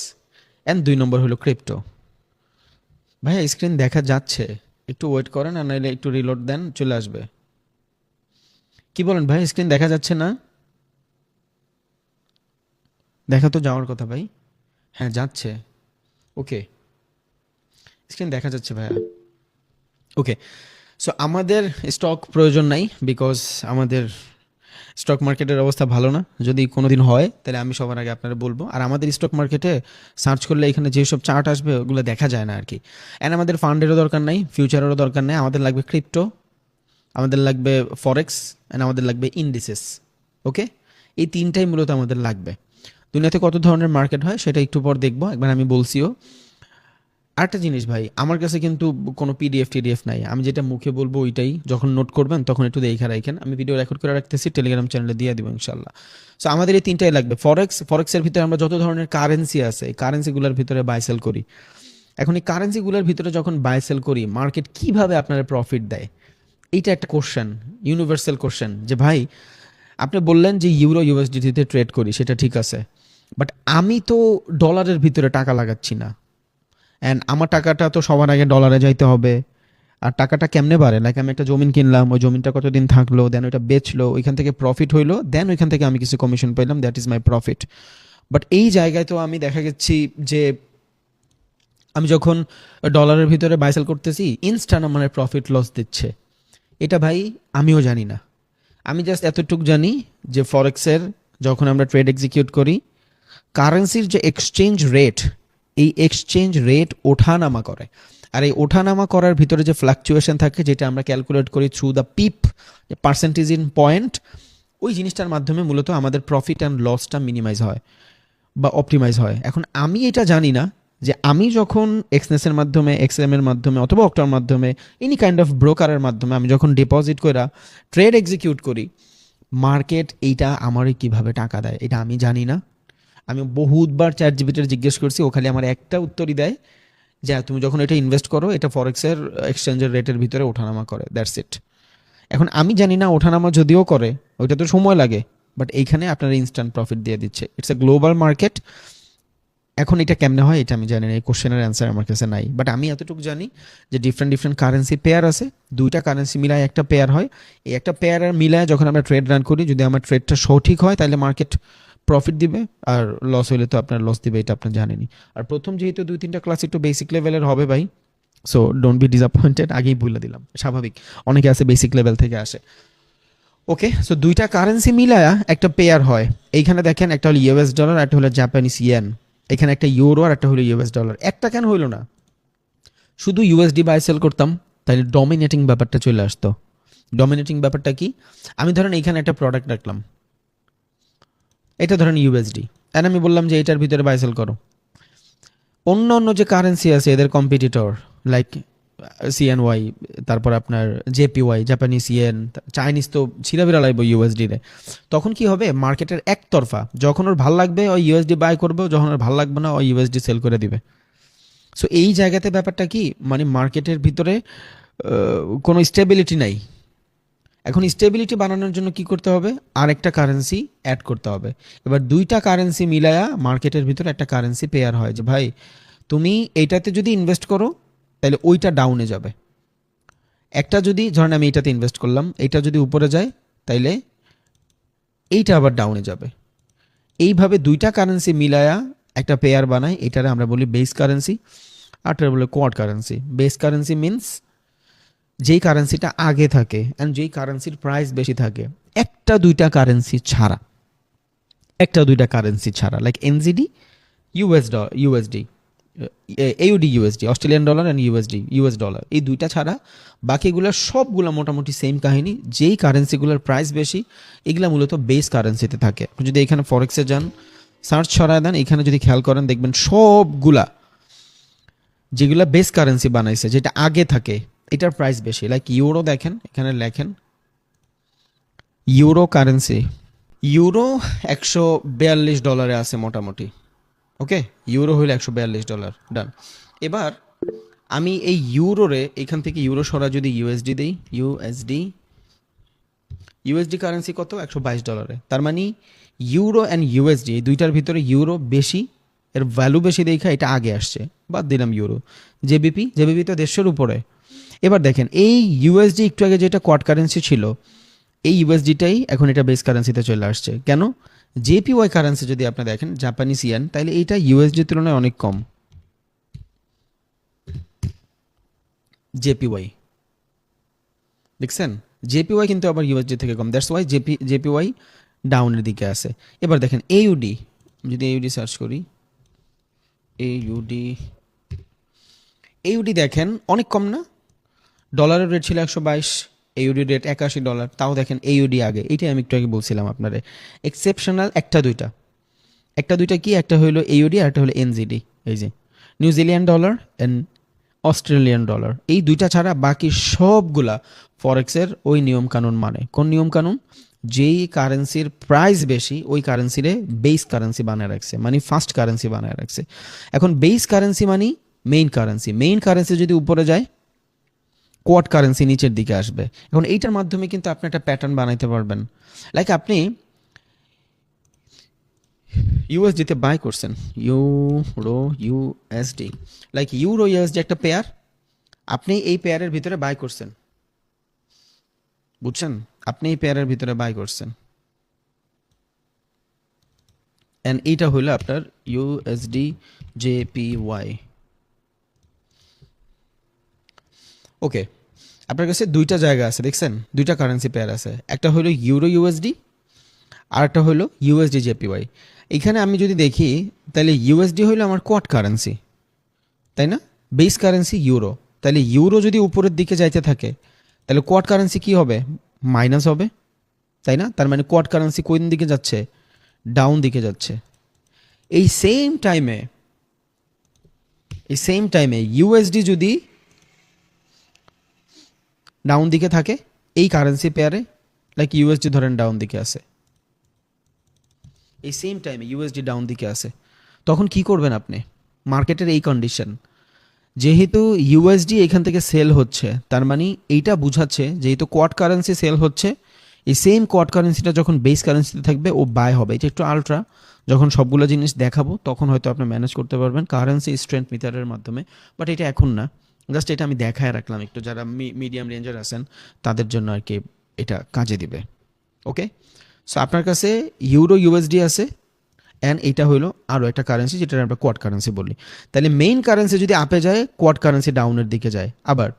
অ্যান্ড 2 নম্বর হলো ক্রিপ্টো। ভাইয়া স্ক্রিন দেখা যাচ্ছে, একটু ওয়েট করেন, আর নাহলে একটু রিলোড দেন, চলে আসবে। কি বলেন ভাই, স্ক্রিন দেখা যাচ্ছে না? দেখা তো যাওয়ার কথা ভাই। হ্যাঁ যাচ্ছে, ওকে, স্ক্রিন দেখা যাচ্ছে ভাইয়া। ওকে, সো আমাদের স্টক প্রয়োজন নাই, বিকজ আমাদের স্টক মার্কেটের অবস্থা ভালো না। যদি কোনোদিন হয় তাহলে আমি সবার আগে আপনারা বলবো। আর আমাদের স্টক মার্কেটে সার্চ করলে এখানে যেসব চার্ট আসবে ওগুলো দেখা যায় না আর কি। অ্যান্ড আমাদের ফান্ডেরও দরকার নাই, ফিউচারেরও দরকার নেই। আমাদের লাগবে ক্রিপ্টো, আমাদের লাগবে ফরেক্স, অ্যান্ড আমাদের লাগবে ইন্ডিসেস। ওকে, এই তিনটাই মূলত আমাদের লাগবে। দুনিয়াতে কত ধরনের মার্কেট হয় সেটা একটু পর দেখবো, একবার আমি বলছিও। আরেকটা জিনিস ভাই, আমার কাছে কিন্তু কোনো টিডিএফ নাই। আমি যেটা মুখে বলবো ওইটাই, যখন নোট করবেন তখন একটু দেখে রাখেন। আমি ভিডিও রেকর্ড করে রাখতেছি, টেলিগ্রাম চ্যানেলে দিয়ে দিব ইনশাল্লাহ। সো আমাদের এই তিনটাই লাগবে। ফরেক্সের ভিতরে আমরা যত ধরনের কারেন্সি আছে এই কারেন্সিগুলোর ভিতরে বাই সেল করি। এখন এই কারেন্সিগুলোর ভিতরে যখন বাই সেল করি, মার্কেট কিভাবে আপনারা প্রফিট দেয়, এইটা একটা কোশ্চেন, ইউনিভার্সাল কোশ্চেন। যে ভাই আপনি বললেন যে ইউরো ইউএসডিতে ট্রেড করি, সেটা ঠিক আছে, বাট আমি তো ডলারের ভিতরে টাকা লাগাচ্ছি না। অ্যান্ড আমার টাকাটা তো সবার আগে ডলারে যাইতে হবে। আর টাকাটা কেমনে বাড়ে, লাইক আমি একটা জমিন কিনলাম, ওই জমিনটা কতদিন থাকলো, দেন ওইটা বেচলো, ওইখান থেকে প্রফিট হইলো, দেন ওইখান থেকে আমি কিছু কমিশন পাইলাম, that is my profit. But এই জায়গায় তো আমি দেখা গেছি যে আমি যখন ডলারের ভিতরে বাইসেল করতেছি, ইনস্ট্যান্ট আমার প্রফিট লস দিচ্ছে। এটা ভাই আমিও জানি না। আমি জাস্ট এতটুকু জানি যে ফরেক্সের যখন আমরা ট্রেড এক্সিকিউট করি, কারেন্সির যে এক্সচেঞ্জ রেট, এই এক্সচেঞ্জ রেট ওঠানামা করে। আর এই ওঠানামা করার ভিতরে যে ফ্লাকচুয়েশন থাকে, যেটা আমরা ক্যালকুলেট করি through the pip, percentage in point, ওই জিনিসটার মাধ্যমে মূলত আমাদের প্রফিট অ্যান্ড লসটা মিনিমাইজ হয় বা অপটিমাইজ হয়। এখন আমি এটা জানি না যে আমি যখন এক্সনেসের মাধ্যমে, এক্সএমের মাধ্যমে অথবা অক্টার মাধ্যমে, এনি কাইন্ড অফ ব্রোকারের মাধ্যমে আমি যখন ডিপোজিট করে ট্রেড এক্সিকিউট করি, মার্কেট এইটা আমারই কিভাবে টাকা দেয় এটা আমি জানি না। আমি বহুতবার চ্যাট জিপিটির জিজ্ঞেস করছি, ও খালি আমার একটা উত্তরই দেয় যে তুমি যখন এটা ইনভেস্ট করো, এটা ফরেক্সের এক্সচেঞ্জের রেটের ভিতরে ওঠানামা করে, দ্যাটস ইট। এখন আমি জানি না ওঠানামা যদিও করে ওইটা তো সময় লাগে, বাট এইখানে আপনার ইনস্ট্যান্ট প্রফিট দিয়ে দিচ্ছে। It's a global market. এখন এটা কেমনে হয় এটা আমি জানি না, এই কোশ্চেনের অ্যান্সার আমার কাছে নাই। বাট আমি এতটুকু জানি যে ডিফারেন্ট কারেন্সি পেয়ার আছে, দুইটা কারেন্সি মিলায় একটা পেয়ার হয়। এই একটা পেয়ার মিলায় যখন আমরা ট্রেড রান করি, যদি আমার ট্রেডটা সঠিক হয় তাহলে মার্কেট প্রফিট দিবে, আর লস হইলে তো আপনার লস দিবে, এটা আপনি জানেনই। আর প্রথম যেহেতু 2-3টা ক্লাস একটু বেসিক লেভেলের হবে ভাই, সো ডোন্ট বি ডিসঅ্যাপয়েন্টেড, আগেই বলে দিলাম, স্বাভাবিক, অনেকে আছে বেসিক লেভেল থেকে আসে। ওকে, সো দুইটা কারেন্সি মিলায়া একটা পেয়ার হয়। এইখানে দেখেন একটা হলো ইউএস ডলার, একটা হলো জাপানিজ ইয়েন। এখানে একটা ইউরো আর একটা হলো ইউএস ডলার। একটা কেন হইলো না? শুধু ইউএসডি বাই সেল করতাম তাহলে ডমিনেটিং ব্যাপারটা চলে আসতো। ডমিনেটিং ব্যাপারটা কি? আমি ধরেন এইখানে একটা প্রোডাক্ট রাখলাম, এটা ধরেন ইউএসডি, আর আমি বললাম যে এটার ভিতরে বাই সেল করো। অন্য অন্য যে কারেন্সি আছে এদের কম্পিটিটর, লাইক সিএনওয়াই, তারপর আপনার জেপিওয়াই, জাপানিজ ইয়েন, চাইনিজ তো ছিঁড়াবিড়া লাগবে ইউএসডি রে। তখন কি হবে, মার্কেটের একতরফা, যখন ওর ভাল লাগবে ওই ইউএসডি বাই করবে, যখন ওর ভাল লাগবে না ওই ইউএসডি সেল করে দিবে। সো এই জায়গাতে ব্যাপারটা কি, মানে মার্কেটের ভিতরে কোনো স্টেবিলিটি নাই। এখন স্টেবিলিটি বানানোর জন্য কি করতে হবে, আরেকটা কারেন্সি অ্যাড করতে হবে। এবার দুইটা কারেন্সি মিলায়া মার্কেটের ভিতরে একটা কারেন্সি পেয়ার হয় যে ভাই তুমি এইটাতে যদি ইনভেস্ট করো তাহলে ওইটা ডাউনে যাবে। একটা যদি ধরেন আমি এইটাতে ইনভেস্ট করলাম, এইটা যদি উপরে যায় তাইলে এইটা আবার ডাউনে যাবে। এইভাবে দুইটা কারেন্সি মিলায়া একটা পেয়ার বানায়, এটারে আমরা বলি বেস কারেন্সি, আরটা বলে quad currency. Base currency means যেই কারেন্সিটা আগে থাকে অ্যান্ড যেই কারেন্সির প্রাইস বেশি থাকে, একটা দুইটা কারেন্সি ছাড়া, একটা দুইটা কারেন্সি ছাড়া, like NZD, USD, AUD USD, Australian dollar and US dollar, এই দুইটা ছাড়া বাকিগুলো সবগুলো মোটামুটি সেম কাহিনী। যেই কারেন্সিগুলোর প্রাইস বেশি এগুলো মূলত বেস কারেন্সিতে থাকে। আপনি যদি এখানে ফরেক্সে যান, সার্চ ছড়ায় দেন, এখানে যদি খেয়াল করেন দেখবেন সবগুলা যেগুলা বেস কারেন্সি বানাইছে, যেটা আগে থাকে, এটার প্রাইস বেশি। লাইক ইউরো দেখেন, এখানে লেখেন ইউরো কারেন্সি, ইউরো $142 আছে মোটামুটি। ওকে, ইউরো হইলে $142, ডান। এবার আমি এই ইউরোরে এখান থেকে ইউরো সরা যদি ইউএসডি দেই, ইউএসডি কারেন্সি কত, $122। তার মানে ইউরো অ্যান্ড ইউএসডি এই দুইটার ভিতরে ইউরো বেশি, এর ভ্যালু বেশি দেখা এটা আগে আসছে, বাদ দিলাম ইউরো। জেবিপি তো 150-এর উপরে। এবার দেখেন এই ইউএসডি একটু আগে যেটা কোয়াড কারেন্সি ছিল, এই ইউএসডিটাই এখন এটা বেস কারেন্সিতে চলে আসছে। কেন? জেপিওয়াই কারেন্সি যদি আপনি দেখেন, জাপানিজ ইয়েন, তাহলে এইটা ইউএসডির তুলনায় অনেক কম। জেপিওয়াই দেখছেন, জেপিওয়াই কিন্তু আবার ইউএসডি থেকে কম, দ্যাটস ওয়াই জেপিওয়াই ডাউনের দিকে আছে। এবার দেখেন এইউডি, যদি এইউডি সার্চ করি, এইউডি এইউডি দেখেন অনেক কম না? ডলারের রেট ছিল 122, এইউডি রেট $81, তাও দেখেন এইউডি আগে। এইটাই আমি একটু আগে বলছিলাম আপনারে, এক্সেপশনাল একটা দুইটা কি, একটা হলো এইউডি আর একটা হলো এনজিডি, এই যে New Zealand dollar and Australian dollar, এই দুইটা ছাড়া বাকি সবগুলা ফরেক্সের ওই নিয়ম কানুন মানে। কোন নিয়ম কানুন? যেই কারেন্সির প্রাইস বেশি ওই কারেন্সিরে বেস কারেন্সি বানায় রাখছে, মানে ফার্স্ট কারেন্সি বানায় রাখছে। এখন বেস কারেন্সি মানে মেইন কারেন্সি যদি উপরে যায়, কোয়াড কারেন্সি নিচের দিকে আসবে। এখন এইটার মাধ্যমে কিন্তু আপনি একটা প্যাটার্ন বানাইতে পারবেন। লাইক আপনি ইউএসডিতে বাই করছেন, ইউএসডি, লাইক ইউএসডি একটা পেয়ার, আপনি এই পেয়ারের ভিতরে বাই করছেন, বুঝছেন? আপনি এই পেয়ারের ভিতরে বাই করছেন, এন্ড এইটা হলো আপনার ইউএসডি জেপিওয়াই। ওকে, আপনার কাছে দুইটা জায়গা আছে, দেখছেন? দুইটা কারেন্সি পেয়ার আছে, একটা হলো ইউরো ইউএসডি আর একটা হলো ইউএসডি জেপিওয়াই। এখানে আমি যদি দেখি তাহলে ইউএসডি হলো আমার কোয়াড কারেন্সি, তাই না? বেস কারেন্সি ইউরো, তাহলে ইউরো যদি উপরের দিকে যাইতে থাকে তাহলে কোয়াড কারেন্সি কি হবে? মাইনাস হবে, তাই না? তার মানে কোয়াড কারেন্সি কোন দিকে যাচ্ছে? ডাউন দিকে যাচ্ছে। এই সেম টাইমে ইউএসডি যদি ডাউন দিকে থাকে, এই কারেন্সি পেয়ারে, লাইক ইউএসডি ধরেন ডাউন দিকে আছে, এই সেম টাইমে ইউএসডি ডাউন দিকে আছে, তখন কি করবেন আপনি? মার্কেটের এই কন্ডিশন, যেহেতু ইউএসডি এখান থেকে সেল হচ্ছে, তার মানে এইটা বুঝাচ্ছে যেহেতু কোয়াড কারেন্সি সেল হচ্ছে, এই সেম কোয়াড কারেন্সিটা যখন বেস কারেন্সিতে থাকবে ও বাই হবে। এটা একটু আলট্রা, যখন সবগুলো জিনিস দেখাবো তখন হয়তো আপনি ম্যানেজ করতে পারবেন কারেন্সি স্ট্রেংথ মিটারের মাধ্যমে, বাট এটা এখন না, জাস্ট এটা আমি দেখায় রাখলাম একটু, যারা মিডিয়াম রেঞ্জের আছেন তাদের জন্য আর কি এটা কাজে দিবে। ওকে, সো আপনার কাছে ইউরো ইউএসডি আছে, অ্যান্ড এটা হলো আরও একটা কারেন্সি যেটা আমরা কোয়াড কারেন্সি বলি। তাহলে মেইন কারেন্সি যদি আপে যায়, কোয়াড কারেন্সি ডাউনের দিকে যায়। আবার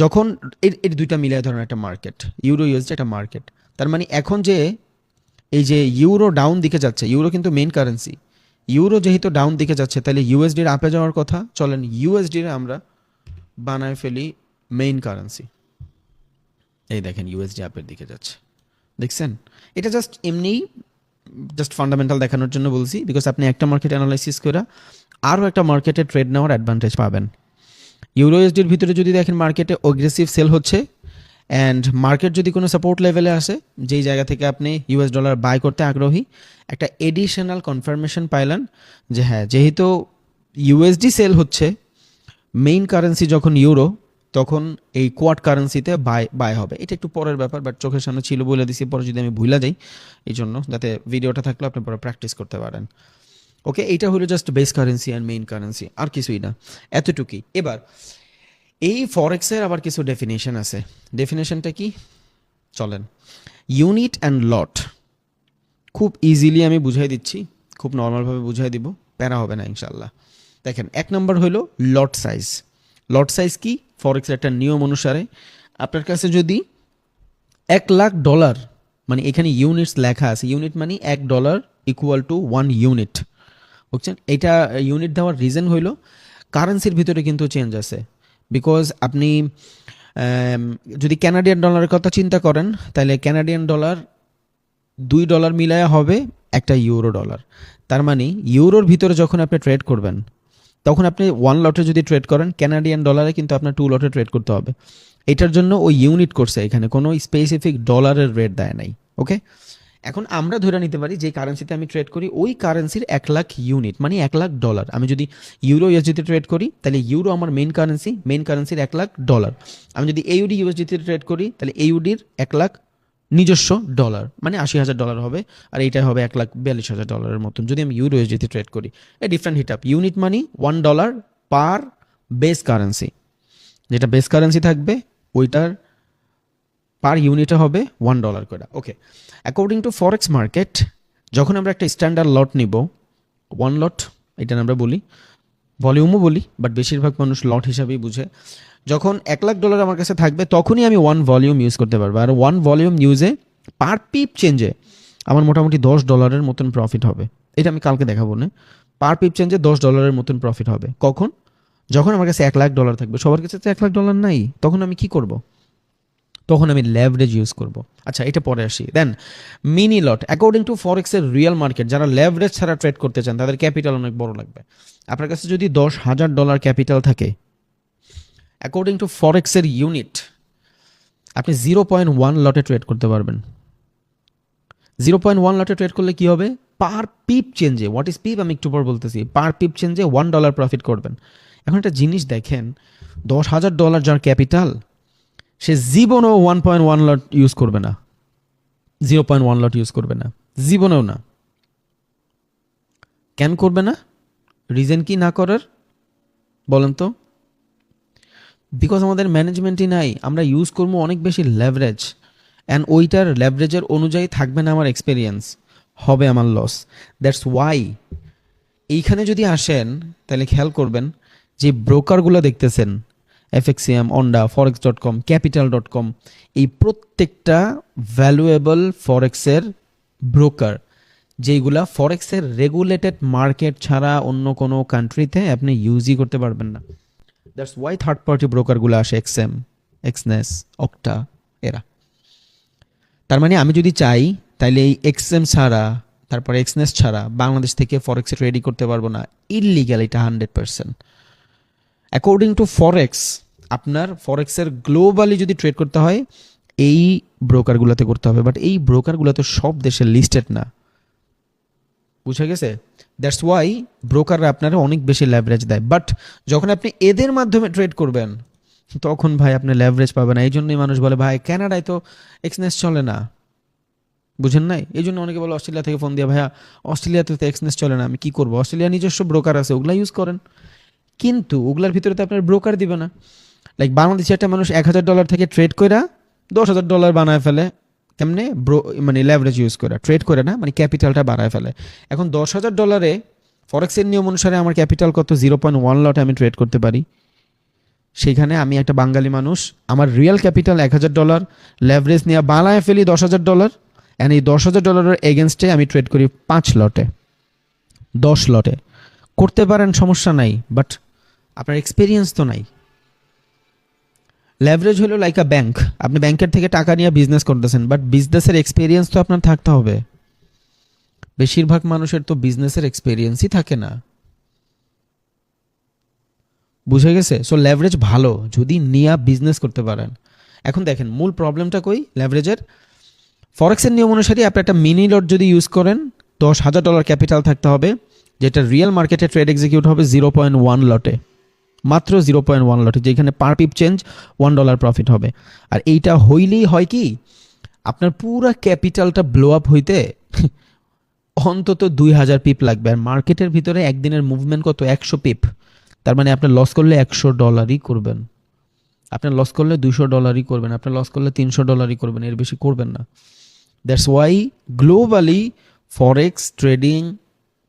যখন এই দুইটা মিলিয়ে ধরেন একটা মার্কেট, ইউরো ইউএসডি একটা মার্কেট, তার মানে এখন যে এই যে ইউরো ডাউন দিকে যাচ্ছে, ইউরো কিন্তু মেইন কারেন্সি, ইউরো যেহেতু ডাউন দিকে যাচ্ছে তাহলে ইউএসডির আপে যাওয়ার কথা, চলেন ইউএসডির আমরা বানায় ফেলি মেইন কারেন্সি। এই দেখেন ইউএসডি আপের দিকে যাচ্ছে, দেখছেন? এটা জাস্ট এমনিই জাস্ট ফান্ডামেন্টাল দেখানোর জন্য বলছি, বিকজ আপনি একটা মার্কেট অ্যানালাইসিস করে আরও একটা মার্কেটে ট্রেড নেওয়ার অ্যাডভান্টেজ পাবেন। ইউরোএসডির ভিতরে যদি দেখেন মার্কেটে অগ্রেসিভ সেল হচ্ছে, অ্যান্ড মার্কেট যদি কোনো সাপোর্ট লেভেলে আসে যেই জায়গা থেকে আপনি ইউএস ডলার বাই করতে আগ্রহী, একটা এডিশনাল কনফার্মেশন পাইলেন যে হ্যাঁ, যেহেতু ইউএসডি সেল হচ্ছে, মেইন কারেন্সি যখন ইউরো, তখন এই কোয়াড কারেন্সিতে বাই হবে। এটা একটু পরের ব্যাপার, বাট চোখের সামনে ছিল বলে দিছি, পরে যদি আমি ভুলে যাই, এই জন্য যাতে ভিডিওটা থাকলে আপনি পরে প্র্যাকটিস করতে পারেন। ওকে, এইটা হলো just base currency and main currency, আর কিছুই না, এতটুকুই। এবার এই ফরেক্সের আবার কিছু ডেফিনেশন আছে। ডেফিনেশনটা কি? চলেন, ইউনিট অ্যান্ড লট খুব ইজিলি আমি বুঝাই দিচ্ছি, খুব নর্মালভাবে বুঝাই দিব, প্যারা হবে না ইনশাল্লাহ। দেখেন, এক নম্বর হলো লট সাইজ। লট সাইজ কি? ফরেক্সের একটা নিয়ম অনুসারে আপনার কাছে যদি $1,00,000, মানে এখানে ইউনিটস লেখা আছে, ইউনিট মানে $1 ইকুয়াল টু 1 ইউনিট, বুঝছেন? এটা ইউনিট দেওয়ার রিজন হইল কারেন্সির ভিতরে কিন্তু চেঞ্জ আছে, বিকজ আপনি যদি ক্যানাডিয়ান ডলারের কথা চিন্তা করেন, তাহলে ক্যানাডিয়ান ডলার $2 মিলায়া হবে একটা ইউরো ডলার। তার মানে ইউরোর ভিতরে যখন আপনি ট্রেড করবেন, তখন আপনি 1 লটে যদি ট্রেড করেন ক্যানাডিয়ান ডলারে, কিন্তু আপনার 2 লটে ট্রেড করতে হবে। এটার জন্য ওই ইউনিট করছে, এখানে কোনো স্পেসিফিক ডলারের রেট দেয় নাই। ওকে, এখন আমরা ধরে নিতে পারি যে কারেন্সিতে আমি ট্রেড করি ওই কারেন্সির 1,00,000 ইউনিট, মানে $1,00,000। আমি যদি ইউরো ইউএসডিতে ট্রেড করি তাহলে ইউরো আমার মেইন কারেন্সির $1,00,000। আমি যদি এইউডি ইউএসডিতে ট্রেড করি তাহলে এইউডির 1,00,000 নিজস্ব ডলার, মানে $80,000 হবে, আর এইটা হবে $1,42,000 মতন যদি আমি ইউরো ইউএসডিতে ট্রেড করি। A different hit up. Unit মানে $1 পার বেস কারেন্সি, যেটা বেস কারেন্সি থাকবে ওইটার পার ইউনিটে হবে $1 করে। ওকে, অ্যাকর্ডিং টু ফরেক্স মার্কেট, যখন আমরা একটা স্ট্যান্ডার্ড লট নিব, 1 লট এটা আমরা বলি, ভলিউমও বলি, বাট বেশিরভাগ মানুষ লট হিসাবেই বুঝে। যখন $1,00,000 আমার কাছে থাকবে তখনই আমি ওয়ান ভলিউম ইউজ করতে পারবো, আর ওয়ান ভলিউম ইউজে পার পিপ চেঞ্জে আমার মোটামুটি $10 মতন প্রফিট হবে। এটা আমি কালকে দেখাবো না। পার পিপ চেঞ্জে $10 মতন প্রফিট হবে। কখন? যখন আমার কাছে $1,00,000 থাকবে। সবার কাছে তো $1,00,000 নাই, তখন আমি কি করব? তখন আমি লেভারেজ ইউজ করব। আচ্ছা, এটা পরে আসি। Then mini lot, according to ফরেক্সের রিয়েল মার্কেট, যারা লেভারেজ ছাড়া ট্রেড করতে চান তাদের ক্যাপিটাল অনেক বড় লাগবে। আপনার কাছে যদি $10,000 ক্যাপিটাল থাকে, অ্যাকর্ডিং টু ফরেক্সের ইউনিট, আপনি 0.1 লটে ট্রেড করতে পারবেন। 0.1 লটে ট্রেড করলে কি হবে? পার পিপ চেঞ্জে, হোয়াট ইজ পিপ আমি একটু পর বলতেছি, পার পিপ চেঞ্জে $1 প্রফিট করবেন। এখন একটা জিনিস দেখেন, $10,000 যার ক্যাপিটাল, সে জীবনেও 1.1 লট ইউজ করবে না, 0.1 লট ইউজ করবে না, জীবনেও না। কেন করবে না? রিজন কি না করার বলেন তো? বিকজ আমাদের ম্যানেজমেন্টই নাই। আমরা ইউজ করবো অনেক বেশি লেভারেজ, অ্যান্ড ওইটার লেভারেজের অনুযায়ী থাকবে না আমার এক্সপিরিয়েন্স, হবে আমার লস। দ্যাটস ওয়াই এইখানে যদি আসেন তাহলে খেয়াল করবেন যে ব্রোকারগুলো দেখতেছেন, FXCM, অন্ডা, forex.com, capital.com, এই প্রত্যেকটা ভ্যালুয়েবল ফরেক্সের ব্রোকার, যেইগুলা ফরেক্সের রেগুলেটেড মার্কেট ছাড়া অন্য কোনো কান্ট্রিতে আপনি ইউজই করতে পারবেন না। দ্যাটস ওয়াই থার্ড পার্টি ব্রোকারগুলো আসে, XM, এক্সনেস, অক্টা, এরা। তার মানে আমি যদি চাই তাহলে এই XM ছাড়া, তারপরে এক্সনেস ছাড়া বাংলাদেশ থেকে ফরেক্সে ট্রেডই করতে পারবো না। ইললিগাল এটা 100%। অ্যাকর্ডিং টু ফরেক্স, আপনার ফরেক্সের গ্লোবালি যদি ট্রেড করতে হয় এই ব্রোকারগুলোতে করতে হবে, বাট এই ব্রোকারগুলোতে সব দেশে লিস্টেড না। বুঝা গেছে? দ্যাটস ওয়াই ব্রোকাররা আপনারা অনেক বেশি লেভারেজ দেয়, বাট যখন আপনি এদের মাধ্যমে ট্রেড করবেন তখন ভাই আপনি লেভারেজ পাবেন না। এই জন্যই মানুষ বলে ভাই কানাডায় তো এক্সনেস চলে না, বুঝেন নাই? এই জন্য অনেকে বলে অস্ট্রেলিয়া থেকে ফোন দিয়ে, ভাইয়া অস্ট্রেলিয়াতে তো এক্সনেস চলে না, আমি কি করবো? অস্ট্রেলিয়ার নিজস্ব ব্রোকার আছে, ওগুলা ইউজ করেন। কিন্তু ওগুলার ভিতরে তো আপনার ব্রোকার দিবে না। লাইক বাংলাদেশে একটা মানুষ $1,000 থেকে ট্রেড করে $10,000 বানায় ফেলে, কেমনে? মানে লেভারেজ ইউজ করে, ট্রেড করে না, মানে ক্যাপিটালটা বাড়ায় ফেলে। এখন $10,000 ফরেক্সের নিয়ম অনুসারে আমার ক্যাপিটাল কত? 0.1 লটে আমি ট্রেড করতে পারি। সেখানে আমি একটা বাঙালি মানুষ, আমার রিয়েল ক্যাপিটাল $1,000, লেভারেজ নিয়ে বানায় ফেলি $10,000, অ্যান্ড এই $10,000 এগেনস্টে আমি ট্রেড করি 5 লটে, 10 লটে। করতে পারেন, সমস্যা নাই, বাট আপনার এক্সপিরিয়েন্স তো নাই। লেভারেজ হলো লাইক আ ব্যাংক, আপনি ব্যাংকের থেকে টাকা নিয়ে বিজনেস করতেছেন, বাট বিজনেসের এক্সপিরিয়েন্স তো আপনার থাকতে হবে। বেশিরভাগ মানুষের তো বিজনেসের এক্সপিরিয়েন্সই থাকে না। বুঝে গেছে? সো লেভারেজ ভালো যদি নিয়ে বিজনেস করতে পারেন। এখন দেখেন মূল প্রবলেমটা কই লেভারেজের। ফরেক্সের নিয়ম অনুসারে আপনি একটা মিনি লট যদি ইউজ করেন, $10,000 ক্যাপিটাল থাকতে হবে, যেটা রিয়েল মার্কেটে ট্রেড এক্সিকিউট হবে 0.1 লটে, মাত্র 0.1 লটে, যেখানে পার পিপ চেঞ্জ $1 প্রফিট হবে। আর এইটা হইলেই হয় কি, আপনার পুরা ক্যাপিটালটা ব্লো আপ হইতে অন্তত 2,000 পিপ লাগবে। আর মার্কেটের ভিতরে একদিনের মুভমেন্ট কত? 100 পিপ। তার মানে আপনার লস করলে $100 করবেন, আপনার লস করলে $200 করবেন, আপনার লস করলে $300 করবেন, এর বেশি করবেন না। That's why globally forex trading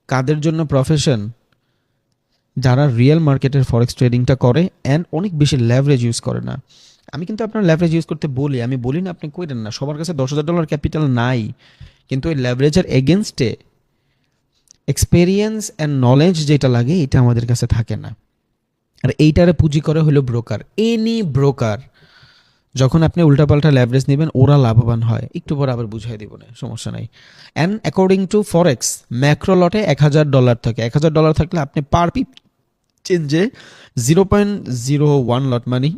কাদের জন্য প্রফেশন? যারা রিয়েল মার্কেটের ফরেক্স ট্রেডিংটা করে অ্যান্ড অনেক বেশি লেভারেজ ইউজ করে না। আমি কিন্তু আপনার লেভারেজ ইউজ করতে বলি, আমি বলি না আপনি করেন না। সবার কাছে $10,000 ক্যাপিটাল নাই, কিন্তু ওই লেভারেজের এগেনস্টে এক্সপেরিয়েন্স অ্যান্ড নলেজ যেটা লাগে এটা আমাদের কাছে থাকে না। আর এইটারে পুঁজি করে হলো ব্রোকার। এনি ব্রোকার, যখন আপনি উল্টাপাল্টা লেভারেজ নেবেন ওরা লাভবান হয়। একটু পর আবার বুঝাই দিব না, সমস্যা নাই। And according to forex macro লটে $1,000 থাকে। $1,000 থাকলে আপনি পার পিপ চেঞ্জে 0.01 লট মানে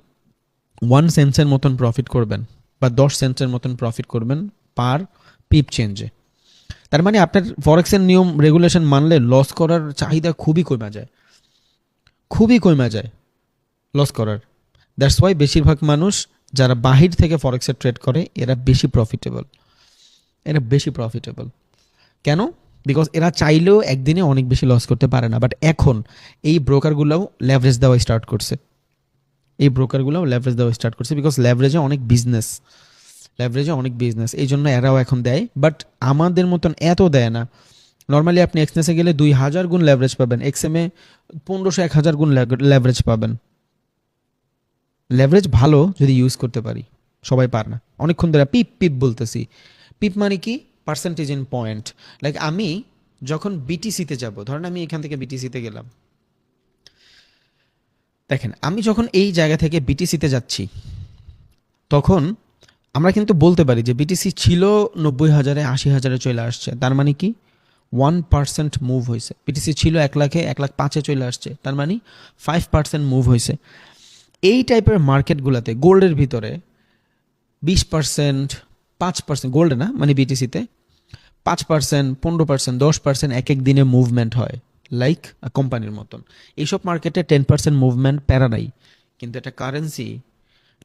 1 সেন্টসের মতন প্রফিট করবেন, বা 10 সেন্টসের মতন প্রফিট করবেন পার পিপ চেঞ্জে। তার মানে আপনার ফরেক্সের নিয়ম রেগুলেশন মানলে লস করার চাহিদা খুবই কমে যায়, খুবই কমে যায় লস করার। দ্যাটস ওয়াই বেশিরভাগ মানুষ যারা বাহির থেকে ফরেক্সে ট্রেড করে এরা বেশি প্রফিটেবল, এরা বেশি প্রফিটেবল। কেন? বিকজ এরা চাইলেও একদিনে অনেক বেশি লস করতে পারে না। বাট এখন এই ব্রোকারগুলোও লেভারেজ দেওয়া স্টার্ট করছে, এই ব্রোকারগুলোও লেভারেজ দেওয়া স্টার্ট করছে, বিকজ লেভারেজে অনেক বিজনেস, লেভারেজে অনেক বিজনেস, এই জন্য এরাও এখন দেয়। বাট আমাদের মতন এত দেয় না, নর্মালি আপনি এক্সনেসে গেলে 2000 গুণ লেভারেজ পাবেন, এক্সএমে 1500 1000 গুণ লেভারেজ পাবেন। লেভারেজ ভালো যদি ইউজ করতে পারি, সবাই পার না। অনেকক্ষণ ধরে পিপ পিপ বলতেছি। পিপ মানে কি? Percentage in point. লাইক আমি যখন বিটিসিতে যাব, ধরেন আমি এখান থেকে বিটিসিতে গেলাম, দেখেন আমি যখন এই জায়গা থেকে বিটিসিতে যাচ্ছি, তখন আমরা কিন্তু বলতে পারি যে বিটিসি ছিল 90,000-এ 80,000-এ চলে আসছে, তার মানে কি 1% মুভ হয়েছে। বিটিসি ছিল 1,00,000-এ 1,05,000-এ চলে আসছে, তার মানে 5% মুভ হয়েছে। এই টাইপের মার্কেটগুলোতে গোল্ডের ভিতরে 20%, 5%, গোল্ডে না মানে বিটিসিতে 5%, 15%, 10% এক এক দিনে মুভমেন্ট হয়, লাইক কোম্পানির মতন। এইসব মার্কেটে 10% মুভমেন্ট প্যারা নাই, কিন্তু একটা কারেন্সি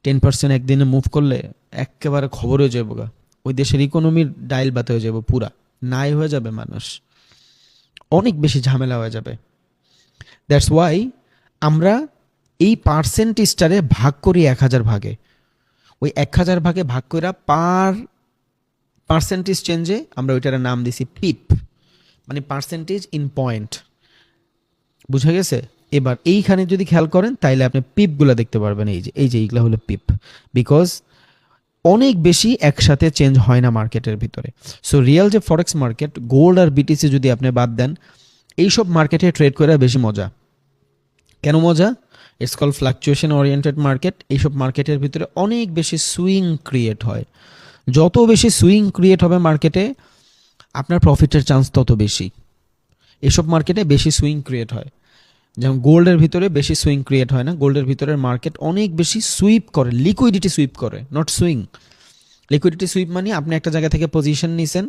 10% একদিনে মুভ করলে একেবারে খবর হয়ে যাবো গা, ওই দেশের ইকোনমির ডাইল বাতে হয়ে যাবো, পুরা নাই হয়ে যাবে, মানুষ অনেক বেশি ঝামেলা হয়ে যাবে। দ্যাটস ওয়াই আমরা এই পার্সেন্টেজটারে ভাগ করি 1,000 ভাগে। ওই 1,000 ভাগে ভাগ করে পার পার্সেন্টেজ চেঞ্জে আমরা ওইটার নাম দিছি পিপ, মানে পার্সেন্টেজ ইন পয়েন্ট। বুঝা গেছে? এবার এইখানে যদি খেয়াল করেন তাইলে আপনি পিপগুলো দেখতে পারবেন, এই যে এইগুলো হলো পিপ, বিকজ অনেক বেশি একসাথে চেঞ্জ হয় না মার্কেটের ভিতরে। সো রিয়েল যে ফরেক্স মার্কেট, গোল্ড আর বিটিসি যদি আপনি বাদ দেন, এইসব মার্কেটে ট্রেড করে বেশি মজা। কেন মজা? It's call fluctuation oriented market. এইসব মার্কেটের ভিতরে অনেক বেশি সুইং ক্রিয়েট হয়। যত বেশি সুইং ক্রিয়েট হবে মার্কেটে, আপনার প্রফিটের চান্স তত বেশি। এসব মার্কেটে বেশি সুইং ক্রিয়েট হয়, যেমন গোল্ডের ভিতরে বেশি সুইং ক্রিয়েট হয় না। গোল্ডের ভিতরের মার্কেট অনেক বেশি সুইপ করে, লিকুইডিটি সুইপ করে, নট সুইং। লিকুইডিটি সুইপ মানে আপনি একটা জায়গা থেকে পজিশন নিছেন,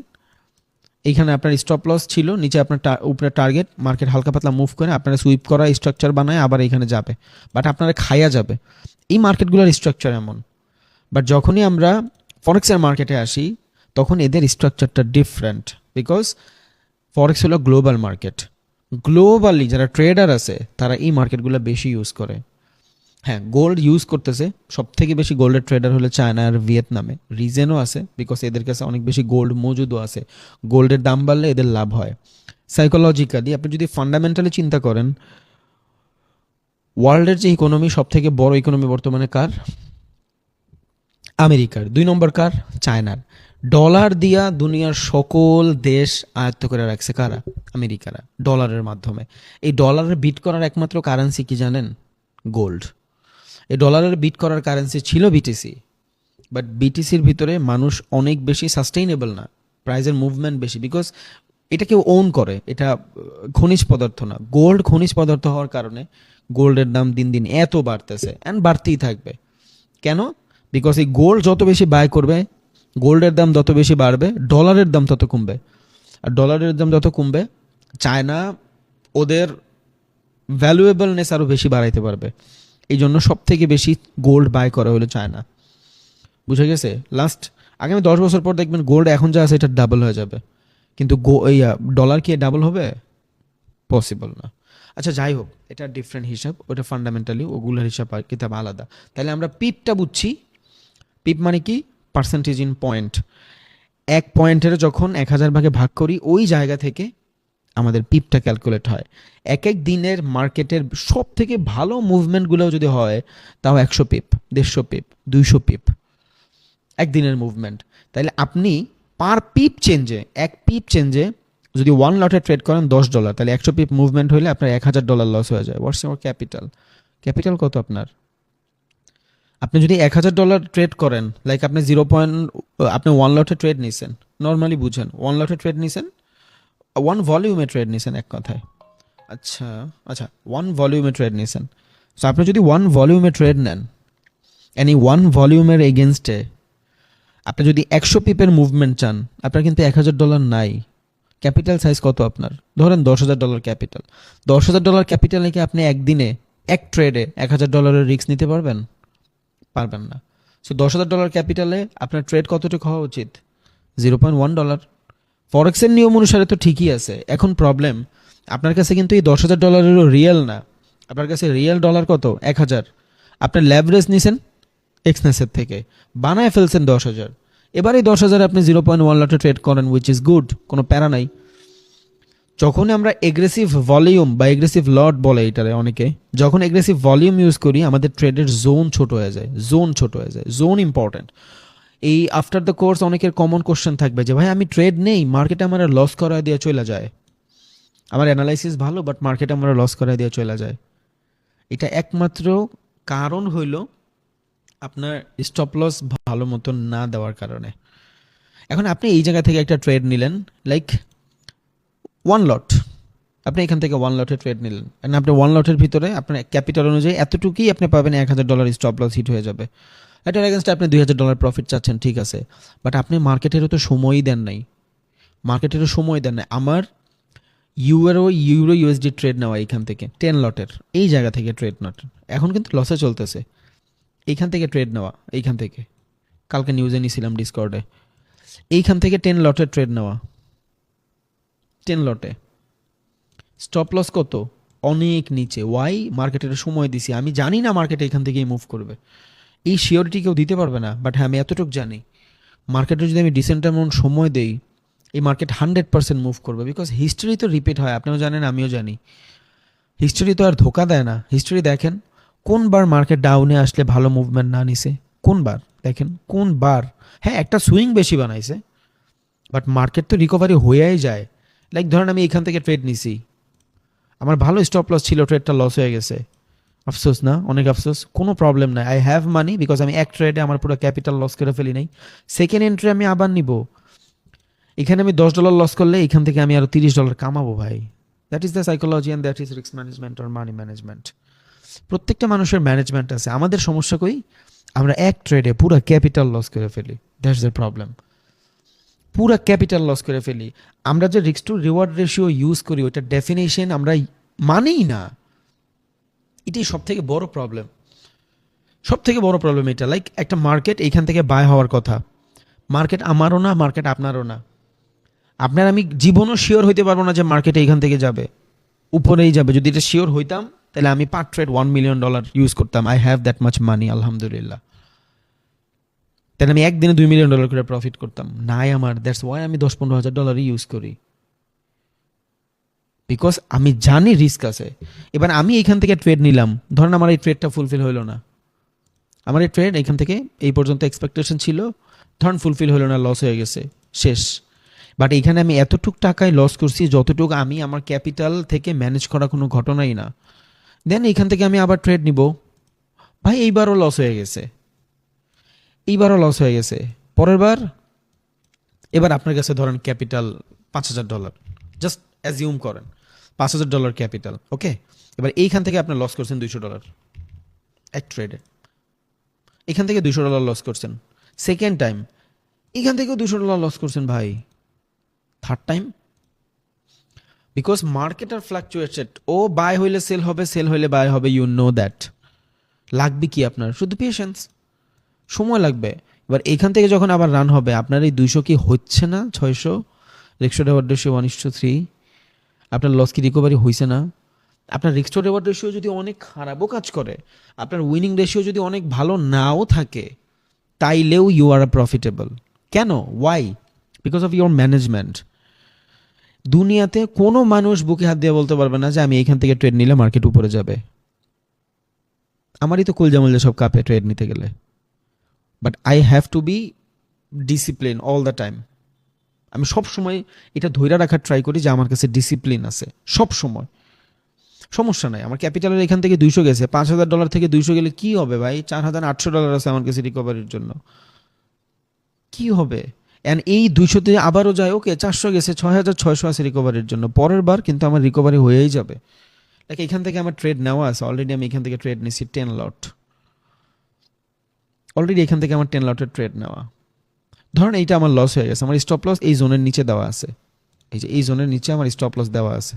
এইখানে আপনার স্টপ লস ছিল, নিচে আপনার উপরে টার্গেট, মার্কেট হালকা পাতলা মুভ করে আপনারা সুইপ করা স্ট্রাকচার বানায় আবার এইখানে যাবে, বাট আপনারা খাইয়া যাবে। এই মার্কেটগুলোর স্ট্রাকচার এমন। বাট যখনই আমরা ফরেক্সের মার্কেটে আসি, তখন এদের স্ট্রাকচারটা ডিফারেন্ট, বিকজ ফরেক্স হলো গ্লোবাল মার্কেট। গ্লোবালি যারা ট্রেডার আছে তারা এই মার্কেটগুলো বেশি ইউজ করে। হ্যাঁ, গোল্ড ইউজ করতেছে, সব থেকে বেশি গোল্ডের ট্রেডার হলো চায়না আর ভিয়েতনামে। রিজনও আছে, বিকজ এদের কাছে অনেক বেশি গোল্ড মজুদও আছে। গোল্ডের দাম বাড়লে এদের লাভ হয়। সাইকোলজিক্যালি আপনি যদি ফান্ডামেন্টালি চিন্তা করেন, ওয়ার্ল্ডের যে ইকোনমি, সব থেকে বড় ইকোনমি বর্তমানে কার? আমেরিকার। 2 নম্বর কার? চায়নার। ডলার দিয়া দুনিয়ার সকল দেশ আয়ত্ত করে রাখছে কারা? আমেরিকারা, ডলারের মাধ্যমে। এই ডলারের বিট করার একমাত্র কারেন্সি কি জানেন? গোল্ড। এই ডলারের বিট করার কারেন্সি ছিল বিটিসি, বাট বিটিসির ভিতরে মানুষ অনেক বেশি সাস্টেইনেবল না, প্রাইজের মুভমেন্ট বেশি, বিকজ এটা কেউ ওন করে, এটা খনিজ পদার্থ না। গোল্ড খনিজ পদার্থ হওয়ার কারণে গোল্ডের দাম দিন দিন এত বাড়তেছে, অ্যান্ড বাড়তেই থাকবে। কেন? বিকজ এই গোল্ড যত বেশি বাই করবে, গোল্ডের দাম যত বেশি বাড়বে, ডলারের দাম তত কমবে। আর ডলারের দাম যত কমবে, চায়না ওদের ভ্যালুয়েবলনেস আরও বেশি বাড়াইতে পারবে। এই জন্য সব থেকে বেশি গোল্ড বাই করা হলো চায়না। বুঝে গেছে? লাস্ট আগামী 10 বছর পর দেখবেন গোল্ড এখন যা আছে এটা ডাবল হয়ে যাবে, কিন্তু ডলার কি ডাবল হবে? পসিবল না। আচ্ছা যাই হোক, এটা ডিফারেন্ট হিসাব, ওটা ফান্ডামেন্টালি ওগুলোর হিসাব আর কিতাব আলাদা। তাহলে আমরা পিপটা বুঝছি। পিপ মানে কি? Percentage in point. এক পয়েন্টের যখন 1,000 ভাগে ভাগ করি, ওই জায়গা থেকে আমাদের পিপটা ক্যালকুলেট হয়। এক এক দিনের মার্কেটের সব থেকে ভালো মুভমেন্টগুলো যদি হয়, তাও 100 পিপ, 150 পিপ, 200 পিপ একদিনের মুভমেন্ট। তাহলে আপনি পার পিপ চেঞ্জে, এক পিপ চেঞ্জে যদি 1 লটে ট্রেড করেন $10, তাহলে 100 পিপ মুভমেন্ট হলে আপনার $1,000 লস হয়ে যায়। What's your capital? ক্যাপিটাল কত আপনার? আপনি যদি $1,000 ট্রেড করেন, লাইক আপনি আপনি 1 লটে ট্রেড নিছেন, নর্মালি বুঝেন 1 লটে ট্রেড নিছেন, 1 ভলিউমে ট্রেড নিছেন এক কথায়। আচ্ছা আচ্ছা, 1 ভলিউমে ট্রেড নিছেন। সো আপনি যদি 1 ভলিউমে ট্রেড নেন, এই 1 ভলিউমের এগেনস্টে আপনি যদি 100 পিপের মুভমেন্ট চান, আপনার কিন্তু $1,000 নাই। ক্যাপিটাল সাইজ কত আপনার? ধরেন $10,000 ক্যাপিটাল। $10,000 ক্যাপিটাল নাকি আপনি একদিনে এক ট্রেডে $1,000 রিস্ক নিতে পারবেন? পারবেন না। সো $10,000 ক্যাপিটালে আপনার ট্রেড কতটুকু হওয়া উচিত? $0.1। ফরেক্সের নিয়ম অনুসারে তো ঠিকই আছে। এখন প্রবলেম, আপনার কাছে কিন্তু এই $10,000 রিয়েল না, আপনার কাছে রিয়েল ডলার কত? 1,000। আপনার ল্যাভারেজ নিছেন এক্সনেসের থেকে, বানায় ফেলছেন 10,000। এবার এই 10,000 আপনি 0.1 লটে ট্রেড করেন, উইচ ইজ গুড, কোনো প্যারা নাই। যখন আমরা এগ্রেসিভ ভলিউম বা এগ্রেসিভ লট বলে এটারে অনেকে, যখন এগ্রেসিভ ভলিউম ইউজ করি আমাদের ট্রেডের জোন ছোট হয়ে যায়, জোন ইম্পর্টেন্ট। এই আফটার দ্য কোর্স অনেকের কমন কোশ্চেন থাকবে যে ভাই আমি ট্রেড নেই, মার্কেটে আমার লস করা দিয়ে চলে যায়, আমার অ্যানালাইসিস ভালো বাট মার্কেটে আমার লস করা দিয়ে চলে যায়। এটা একমাত্র কারণ হইল আপনার স্টপ লস ভালো মতো না দেওয়ার কারণে। এখন আপনি এই জায়গা থেকে একটা ট্রেড নিলেন, লাইক ওয়ান লট, আপনি এখান থেকে ওয়ান লটের ট্রেড নিলেন, and আপনি ওয়ান লটের ভিতরে আপনার ক্যাপিটাল অনুযায়ী এতটুকুই আপনি পাবেন, $1,000 স্টপ লস হিট হয়ে যাবে। এটার এগেনস্টে আপনি $2,000 প্রফিট চাচ্ছেন, ঠিক আছে, বাট আপনি মার্কেটেরও তো সময়ই দেন নাই, আমার ইউরো ইউএসডি ট্রেড নেওয়া এইখান থেকে 10 লটের, এই জায়গা থেকে ট্রেড নট, এখন কিন্তু লসে চলতেছে, এইখান থেকে ট্রেড নেওয়া, এইখান থেকে কালকে নিউজে নিয়েছিলাম ডিসকর্ডে, এইখান থেকে 10 লটের ট্রেড নেওয়া, 10 লটে স্টপ লস কত, অনেক নিচে। ওয়াই? মার্কেটের সময় দিছি, আমি জানি না মার্কেট এখান থেকেই মুভ করবে, এই শিওরিটি কেউ দিতে পারবে না, বাট হ্যাঁ আমি এতটুকু জানি মার্কেটে যদি আমি ডিসেন্ট অ্যামাউন্ট সময় দেই এই মার্কেট 100% মুভ করবে, বিকজ হিস্ট্রি তো রিপিট হয়, আপনিও জানেন আমিও জানি, হিস্ট্রি তো আর ধোকা দেয় না। হিস্ট্রি দেখেন কোনবার মার্কেট ডাউনে আসলে ভালো মুভমেন্ট না নিছে, কোনবার দেখেন, কোনবার, হ্যাঁ একটা সুইং বেশি বানাইছে বাট মার্কেট তো রিকভারি হয়েই যায়। লাইক ধরেন আমি এখান থেকে ট্রেড নিছি, আমার ভালো স্টপ লস ছিল, ট্রেডটা লস হয়ে গেছে, আফসোস না, অনেক আফসোস, কোনো প্রবলেম নাই, আই হ্যাভ মানি, বিকজ আমি এক ট্রেডে আমার পুরো ক্যাপিটাল লস করে ফেলি নাই। সেকেন্ড এন্ট্রি আমি আবার নিব, এখানে আমি $10 লস করলে এখান থেকে আমি আরো $30 কামাবো ভাই। That is the psychology and that is risk management or money management. প্রত্যেকটা মানুষের ম্যানেজমেন্ট আছে, আমাদের সমস্যা কই, আমরা এক ট্রেডে পুরো ক্যাপিটাল লস করে ফেলি, দ্যাটস দ্য প্রবলেম, পুরো ক্যাপিটাল লস করে ফেলি। আমরা যে risk to reward ratio use করি ওইটা ডেফিনেশন আমরা মানেই না, এটাই সব থেকে বড় প্রবলেম, এটা। লাইক একটা মার্কেট এইখান থেকে বাই হওয়ার কথা, মার্কেট আমারও না, মার্কেট আপনারও না, আপনার আমি জীবনও শিওর হইতে পারবো না যে মার্কেট এইখান থেকে যাবে, উপরেই যাবে। যদি এটা শিওর হইতাম তাহলে আমি পার ট্রেড $1 মিলিয়ন ইউজ করতাম, I have that much money আলহামদুলিল্লাহ, তাহলে আমি একদিনে $2 মিলিয়ন করে প্রফিট করতাম, নাই আমার, দ্যাটস ওয়াই আমি $10-15 ইউজ করি, বিকজ আমি জানি রিস্ক আছে। এবার আমি এইখান থেকে ট্রেড নিলাম, ধরেন আমার এই ট্রেডটা ফুলফিল হইলো না, আমার এই ট্রেড এইখান থেকে এই পর্যন্ত এক্সপেকটেশন ছিল, ধরেন ফুলফিল হলো না, লস হয়ে গেছে, শেষ। বাট এইখানে আমি এতটুক টাকায় লস করছি যতটুকু আমি আমার ক্যাপিটাল থেকে ম্যানেজ করা কোনো ঘটনাই না, দেন এইখান থেকে আমি আবার ট্রেড নিব, ভাই এইবারও লস হয়ে গেছে, পরের বার, এবার আপনার কাছে ধরেন ক্যাপিটাল $5,000, জাস্ট অ্যাজিউম করেন $5,000 ক্যাপিটাল, ওকে, এবার এইখান থেকে আপনি লস করছেন $200 এক ট্রেডে, এখান থেকে $200 লস করছেন, সেকেন্ড টাইম এখান থেকেও $200 লস করছেন ভাই, third time, because market are fluctuated, ও বাই হইলে সেল হবে, সেল হইলে বাই হবে, ইউ নো দ্যাট। লাগবে কি আপনার, শুধু পেশেন্স, সময় লাগবে। এবার এখান থেকে যখন আবার রান হবে আপনার এই 200 কি হচ্ছে না, 600, রিস্ক টু রিওয়ার্ড রেশিও 1:3, আপনার লস কি রিকভারি হয়েছে না? আপনার রিস্ক টু রিওয়ার্ড রেশিও যদি অনেক খারাপও কাজ করে, আপনার উইনিং রেশিও যদি অনেক ভালো নাও থাকে, তাইলেও ইউ আর প্রফিটেবল। কেন? Why? Because of your management. দুনিয়াতে কোনো মানুষ বুকে হাত দিয়ে বলতে পারবে না যে আমি এখান থেকে ট্রেড নিলে মার্কেট উপরে যাবে। আমারই তো কুলজামুলজা সব কাপে ট্রেড নিতে গেলে, but I have to be discipline all the time. আমি সব সময় এটা ধৈর্য রাখার ট্রাই করি যে আমার কাছে ডিসিপ্লিন আছে সব সময়, সমস্যা নাই। আমার ক্যাপিটালের এখান থেকে 200 গেছে, $5,000 থেকে 200 গেলে কি হবে ভাই? $4,800 আছে আমার কাছে রিকভারির জন্য, কি হবে? অ্যান্ড এই 200তে আবারও যায়, ওকে 400 গেছে, 6,600 আছে রিকভারির জন্য, পরের বার কিন্তু আমার রিকভারি হয়েই যাবে। লাইক এখান থেকে আমার ট্রেড নেওয়া আছে অলরেডি, আমি এখান থেকে ট্রেড নিছি 10 লট অলরেডি, এখান থেকে আমার 10 লটের ট্রেড নেওয়া। ধরেন এইটা আমার লস হয়ে গেছে, আমার স্টপ লস এই জোনের নিচে দেওয়া আছে, এই যে এই জোনের নিচে আমার স্টপ লস দেওয়া আছে,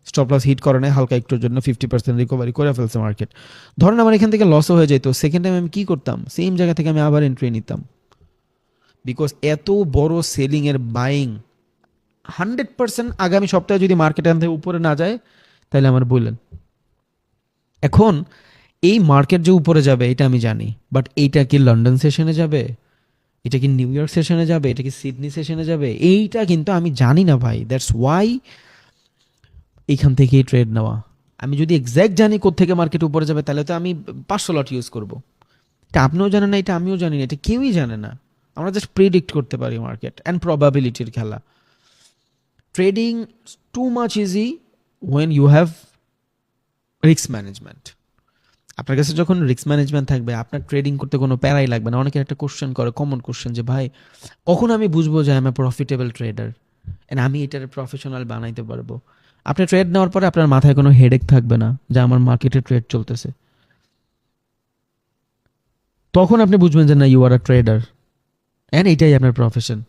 স্টপ লস হিট করে নেয় হালকা একটুর জন্য, 50% রিকভারি করে ফেলছে মার্কেট। ধরেন আমার এখান থেকে লসও হয়ে যেত, সেকেন্ড টাইম আমি কি করতাম? সেম জায়গা থেকে আমি আবার এন্ট্রি নিতাম, বিকজ এত বড় সেলিং এর বাইং 100% আগামী সপ্তাহে যদি মার্কেট এখান থেকে উপরে না যায় তাহলে আমার বললেন। এখন এই মার্কেট যে উপরে যাবে এটা আমি জানি, বাট এইটা কি লন্ডন সেশনে যাবে, এটা কি নিউ ইয়র্ক সেশনে যাবে, এটা কি সিডনি সেশনে যাবে, এইটা কিন্তু আমি জানি না ভাই। দ্যাটস ওয়াই এইখান থেকেই ট্রেড নেওয়া। আমি যদি এক্স্যাক্ট জানি কোত্থেকে মার্কেট উপরে যাবে তাহলে তো আমি 500 লট ইউজ করব। এটা আপনিও জানেন না, এটা আমিও জানি না, এটা কেউই জানে না। আমরা জাস্ট প্রেডিক্ট করতে পারি মার্কেট অ্যান্ড প্রবাবিলিটির খেলা। Trading too much easy when you have risk management. আপনার কাছে যখন রিস্ক ম্যানেজমেন্ট থাকবে আপনার ট্রেডিং করতে কোনো প্যারাই লাগবে না। অনেকের একটা কোশ্চেন করে, কমন কোশ্চেন, যে ভাই কখন আমি বুঝবো যে আমি প্রফিটেবল ট্রেডার অ্যান্ড আমি এটার প্রফেশনাল বানাইতে পারবো? আপনি ট্রেড নেওয়ার পরে আপনার মাথায় কোনো হেডেক থাকবে না যে আমার মার্কেটে ট্রেড চলতেছে। তখন আপনি বুঝবেন যে না, you are a trader and এইটাই আপনার প্রফেশন।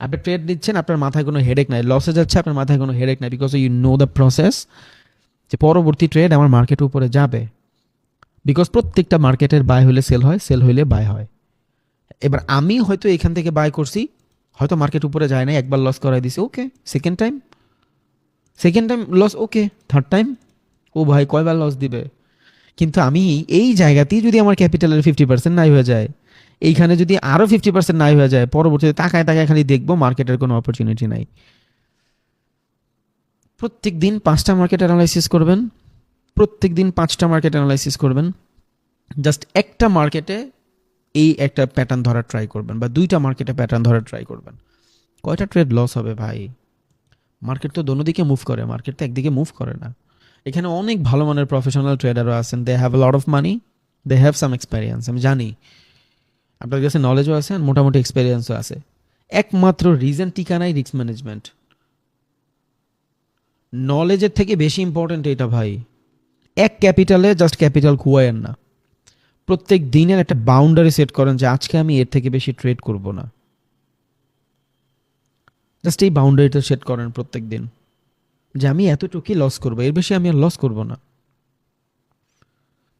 আপনি ট্রেড নিচ্ছেন, আপনার মাথায় কোনো হেডেক নাই, লসে যাচ্ছে আপনার মাথায় কোনো হেডেক নাই, because you know the process যে পরবর্তী ট্রেড আমার মার্কেটের উপরে যাবে। বিকজ প্রত্যেকটা মার্কেটের বাই হলে সেল হয়, সেল হইলে বাই হয়। এবার আমি হয়তো এখান থেকে বাই করছি, হয়তো মার্কেট উপরে যায় না, একবার লস করাই দিছি, ওকে। সেকেন্ড টাইম লস, ওকে। থার্ড টাইম, ও ভাই কয়বার লস দিবে? কিন্তু আমি এই জায়গাতেই যদি আমার ক্যাপিটালের 50% নাই হয়ে যায়, এইখানে যদি আরও 50% নাই হয়ে যায়, পরবর্তীতে তাকায় তাকায় খালি দেখবো মার্কেটের কোনো অপরচুনিটি নাই। প্রত্যেক দিন 5টা মার্কেট অ্যানালাইসিস করবেন, প্রত্যেক দিন 5টা মার্কেট অ্যানালাইসিস করবেন। জাস্ট একটা মার্কেটে এই একটা প্যাটার্ন ধরার ট্রাই করবেন, বা 2টা মার্কেটে প্যাটার্ন ধরার ট্রাই করবেন। কয়টা ট্রেড লস হবে ভাই? মার্কেট তো দোনো দিকে মুভ করে, মার্কেট তো একদিকে মুভ করে না। এখানে অনেক ভালো মানের প্রফেশনাল ট্রেডারও আছেন, they have a lot of money, they have some experience. আমি জানি আপনার কাছে নলেজও আছে, মোটামুটি এক্সপেরিয়েন্সও আছে। একমাত্র রিজন টিকা নাই রিস্ক ম্যানেজমেন্ট। নলেজের থেকে বেশি ইম্পর্টেন্ট এটা ভাই। এক ক্যাপিটালে জাস্ট ক্যাপিটাল খুয়ায়েন না। প্রত্যেক দিনের একটা বাউন্ডারি সেট করেন যে আজকে আমি এর থেকে বেশি ট্রেড করব না। জাস্ট এই বাউন্ডারিটা সেট করেন প্রত্যেক দিন যে আমি এতটুকুই লস করবো, এর বেশি আমি আর লস করব না।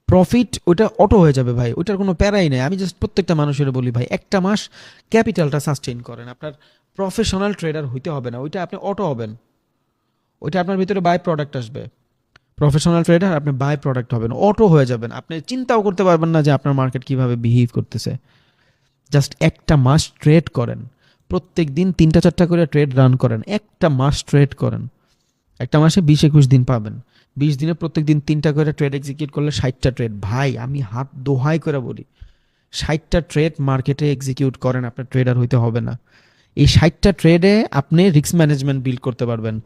প্রফিট ওটা অটো হয়ে যাবে ভাই, ওটার কোনো প্যারাই নেই। আমি জাস্ট প্রত্যেকটা মানুষের বলি ভাই, একটা মাস ক্যাপিটালটা সাস্টেইন করেন। আপনার প্রফেশনাল ট্রেডার হইতে হবে না, ওইটা আপনি অটো হবেন, ওইটা আপনার ভিতরে বাই প্রোডাক্ট আসবে। প্রফেশনাল ট্রেডার আপনি বাই প্রোডাক্ট হবেন, অটো হয়ে যাবেন। আপনি চিন্তাও করতে পারবেন না যে আপনার মার্কেট কিভাবে বিহেভ করতেছে। জাস্ট একটা মাস ট্রেড করেন, প্রত্যেক দিন 3টা 4টা করে ট্রেড রান করেন, একটা মাস ট্রেড করেন। একটা মাসে 20-21 দিন পাবেন। 20 দিনে প্রত্যেক দিন 3টা করে ট্রেড এক্সিকিউট করলে 60টা ট্রেড। ভাই আমি হাত দোহাই করে বলি, 60টা ট্রেড মার্কেটে এক্সিকিউট করেন, আপনার ট্রেডার হইতে হবে না। এই 60টা ট্রেডে আপনি রিস্ক ম্যানেজমেন্ট বিল্ড করতে পারবেন।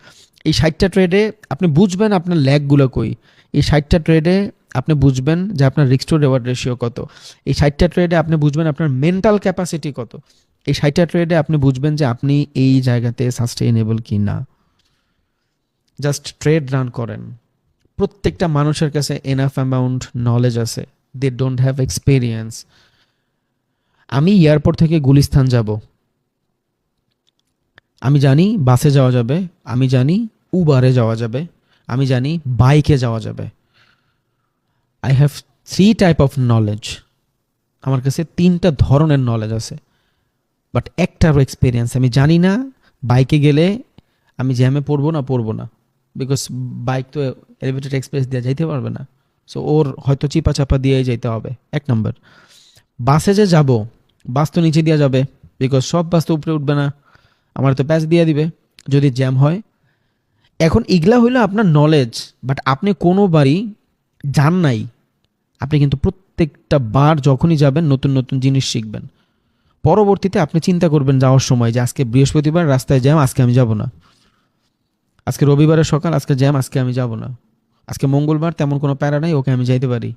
এই 60টা ট্রেডে আপনি বুঝবেন আপনার ল্যাগগুলো কই। এই 60টা ট্রেডে আপনি বুঝবেন যে আপনার রিস্ক টু রিওয়ার্ড রেশিও কত। এই 60টা ট্রেডে আপনি বুঝবেন আপনার মেন্টাল ক্যাপাসিটি কত। এই 60টা ট্রেডে আপনি বুঝবেন যে আপনি এই জায়গাতে সাস্টেইনেবল কি না। জাস্ট ট্রেড রান করেন। প্রত্যেকটা মানুষের কাছে এনাফ অ্যামাউন্ট নলেজ আছে, দে ডোন্ট হ্যাভ এক্সপেরিয়েন্স। আমি এয়ারপোর্ট থেকে গুলিস্তান যাব, আমি জানি বাসে যাওয়া যাবে, আমি জানি উবারে যাওয়া যাবে, আমি জানি বাইকে যাওয়া যাবে। I have 3 type of knowledge. আমার কাছে 3টা ধরনের নলেজ আছে, বাট একটারও এক্সপিরিয়েন্স আমি জানি না বাইকে গেলে আমি জ্যামে পড়বো না, বিকজ বাইক তো এলিভেটেড এক্সপ্রেস দিয়ে যাইতে পারবে না। সো ওর হয়তো চিপা চাপা দিয়েই যাইতে হবে, 1 নম্বর। বাসে যে যাব, বাস তো নিচে দিয়ে যাবে, বিকজ সব বাস তো উপরে উঠবে না, আমার তো প্যাচ দিয়ে দিবে যদি জ্যাম হয়। এখন এগুলা হইলো আপনার নলেজ, বাট আপনি কোনোবারই যান নাই। আপনি কিন্তু প্রত্যেকটা বার যখনই যাবেন নতুন নতুন জিনিস শিখবেন। পরবর্তীতে আপনি চিন্তা করবেন যাওয়ার সময় যে আজকে বৃহস্পতিবার, রাস্তায় জ্যাম, আজকে আমি যাব না। আজকে রবিবারের সকাল, আজকে জ্যাম, আজকে আমি যাব না। আজকে মঙ্গলবার, তেমন কোনো প্যারা নাই, ওকে আমি যাইতে পারি।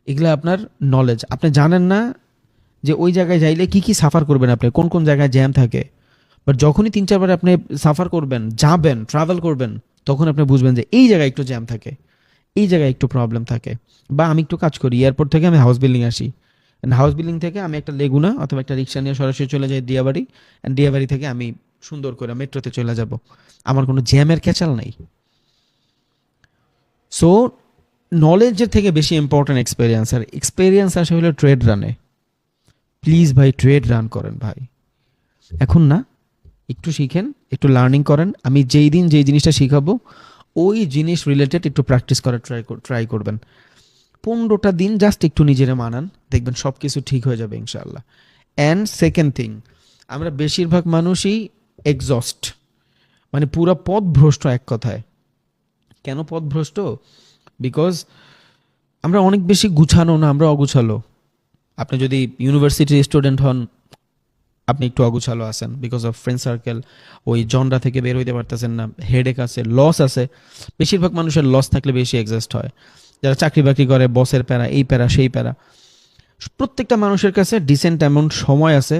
এগুলা আপনার নলেজ। আপনি জানেন না যে ওই জায়গায় যাইলে কি কি সাফার করবেন, আপনি কোন কোন জায়গায় জ্যাম থাকে। বাট যখনই 3-4 বার আপনি সাফার করবেন, যাবেন, ট্রাভেল করবেন, তখন আপনি বুঝবেন যে এই জায়গায় একটু জ্যাম থাকে, এই জায়গায় একটু প্রবলেম থাকে। বা আমি একটু কাজ করি, এয়ারপোর্ট থেকে আমি হাউস বিল্ডিং আসি, হাউস বিল্ডিং থেকে আমি একটা লেগুনা অথবা একটা রিক্সা নিয়ে সরাসরি চলে যাই দিয়াবাড়ি, অ্যান্ড দিয়াবাড়ি থেকে আমি সুন্দর করে মেট্রোতে চলে যাব। আমার কোনো জ্যামের ক্যাচাল নাই। সো নলেজের থেকে বেশি ইম্পর্টেন্ট এক্সপেরিয়েন্স, আর এক্সপেরিয়েন্স আসে হলো ট্রেড রানে। প্লিজ ভাই ট্রেড রান করেন ভাই, এখন না, একটু শিখেন, একটু লার্নিং করেন। আমি যেই দিন যেই জিনিসটা শিখাবো ওই জিনিস রিলেটেড একটু প্র্যাকটিস করার ট্রাই করবেন। 15টা দিন জাস্ট একটু নিজেরা মানান, দেখবেন সব কিছু ঠিক হয়ে যাবে ইনশাল্লাহ। অ্যান্ড সেকেন্ড থিং, আমরা বেশিরভাগ মানুষই এক্সস্ট, মানে পুরো পথ ভ্রষ্ট এক কথায়। কেন পথভ্রষ্ট? বিকজ আমরা অনেক বেশি গুছানো না, আমরা অগুছালো। আপনি যদি ইউনিভার্সিটির স্টুডেন্ট হন, আপনি একটু অগুছালো আছেন বিকজ অফ ফ্রেন্ড সার্কেল, ওই জনরা থেকে বের হইতে পারতেছেন না, হেডেক আছে, লস আছে। বেশিরভাগ মানুষের লস থাকলে বেশি এক্সাস্ট হয়। যারা চাকরি বাকরি করে, বসের প্যারা, এই প্যারা সেই প্যারা। প্রত্যেকটা মানুষের কাছে ডিসেন্ট অ্যামাউন্ট সময় আছে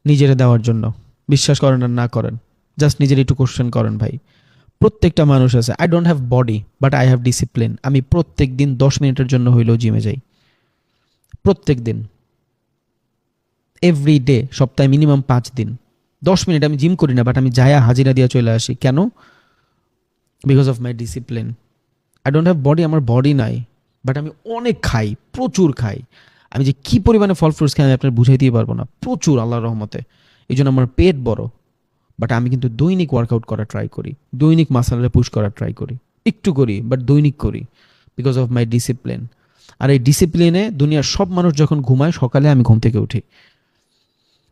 নিজেরা দেওয়ার জন্য। বিশ্বাস করেন আর না করেন, জাস্ট নিজের একটু কোশ্চেন করেন ভাই। প্রত্যেকটা মানুষ আছে। I don't have body but I have discipline. আমি প্রত্যেক দিন 10 মিনিটের জন্য হইলেও জিমে যাই, প্রত্যেক দিন, এভরি ডে, সপ্তাহে মিনিমাম 5 দিন। 10 মিনিট আমি জিম করি না, বাট আমি যায়া হাজিরা দিয়ে চলে আসি। কেন? Because of my discipline. I don't have body, আমার বডি নাই, বাট আমি অনেক খাই, প্রচুর খাই। আমি যে কী পরিমাণে ফল ফ্রুটস খাই আমি আপনার বুঝাইতেই পারবো না, প্রচুর, আল্লাহর রহমতে। এই জন্য আমার পেট বড়। বাট আমি কিন্তু দৈনিক ওয়ার্কআউট করা ট্রাই করি, দৈনিক মাসালরে পুশ করা ট্রাই করি, একটু করি বাট দৈনিক করি, বিকজ অফ মাই ডিসিপ্লিন। আর এই ডিসিপ্লিনে দুনিয়ার সব মানুষ যখন ঘুমায়, সকালে আমি ঘুম থেকে উঠি।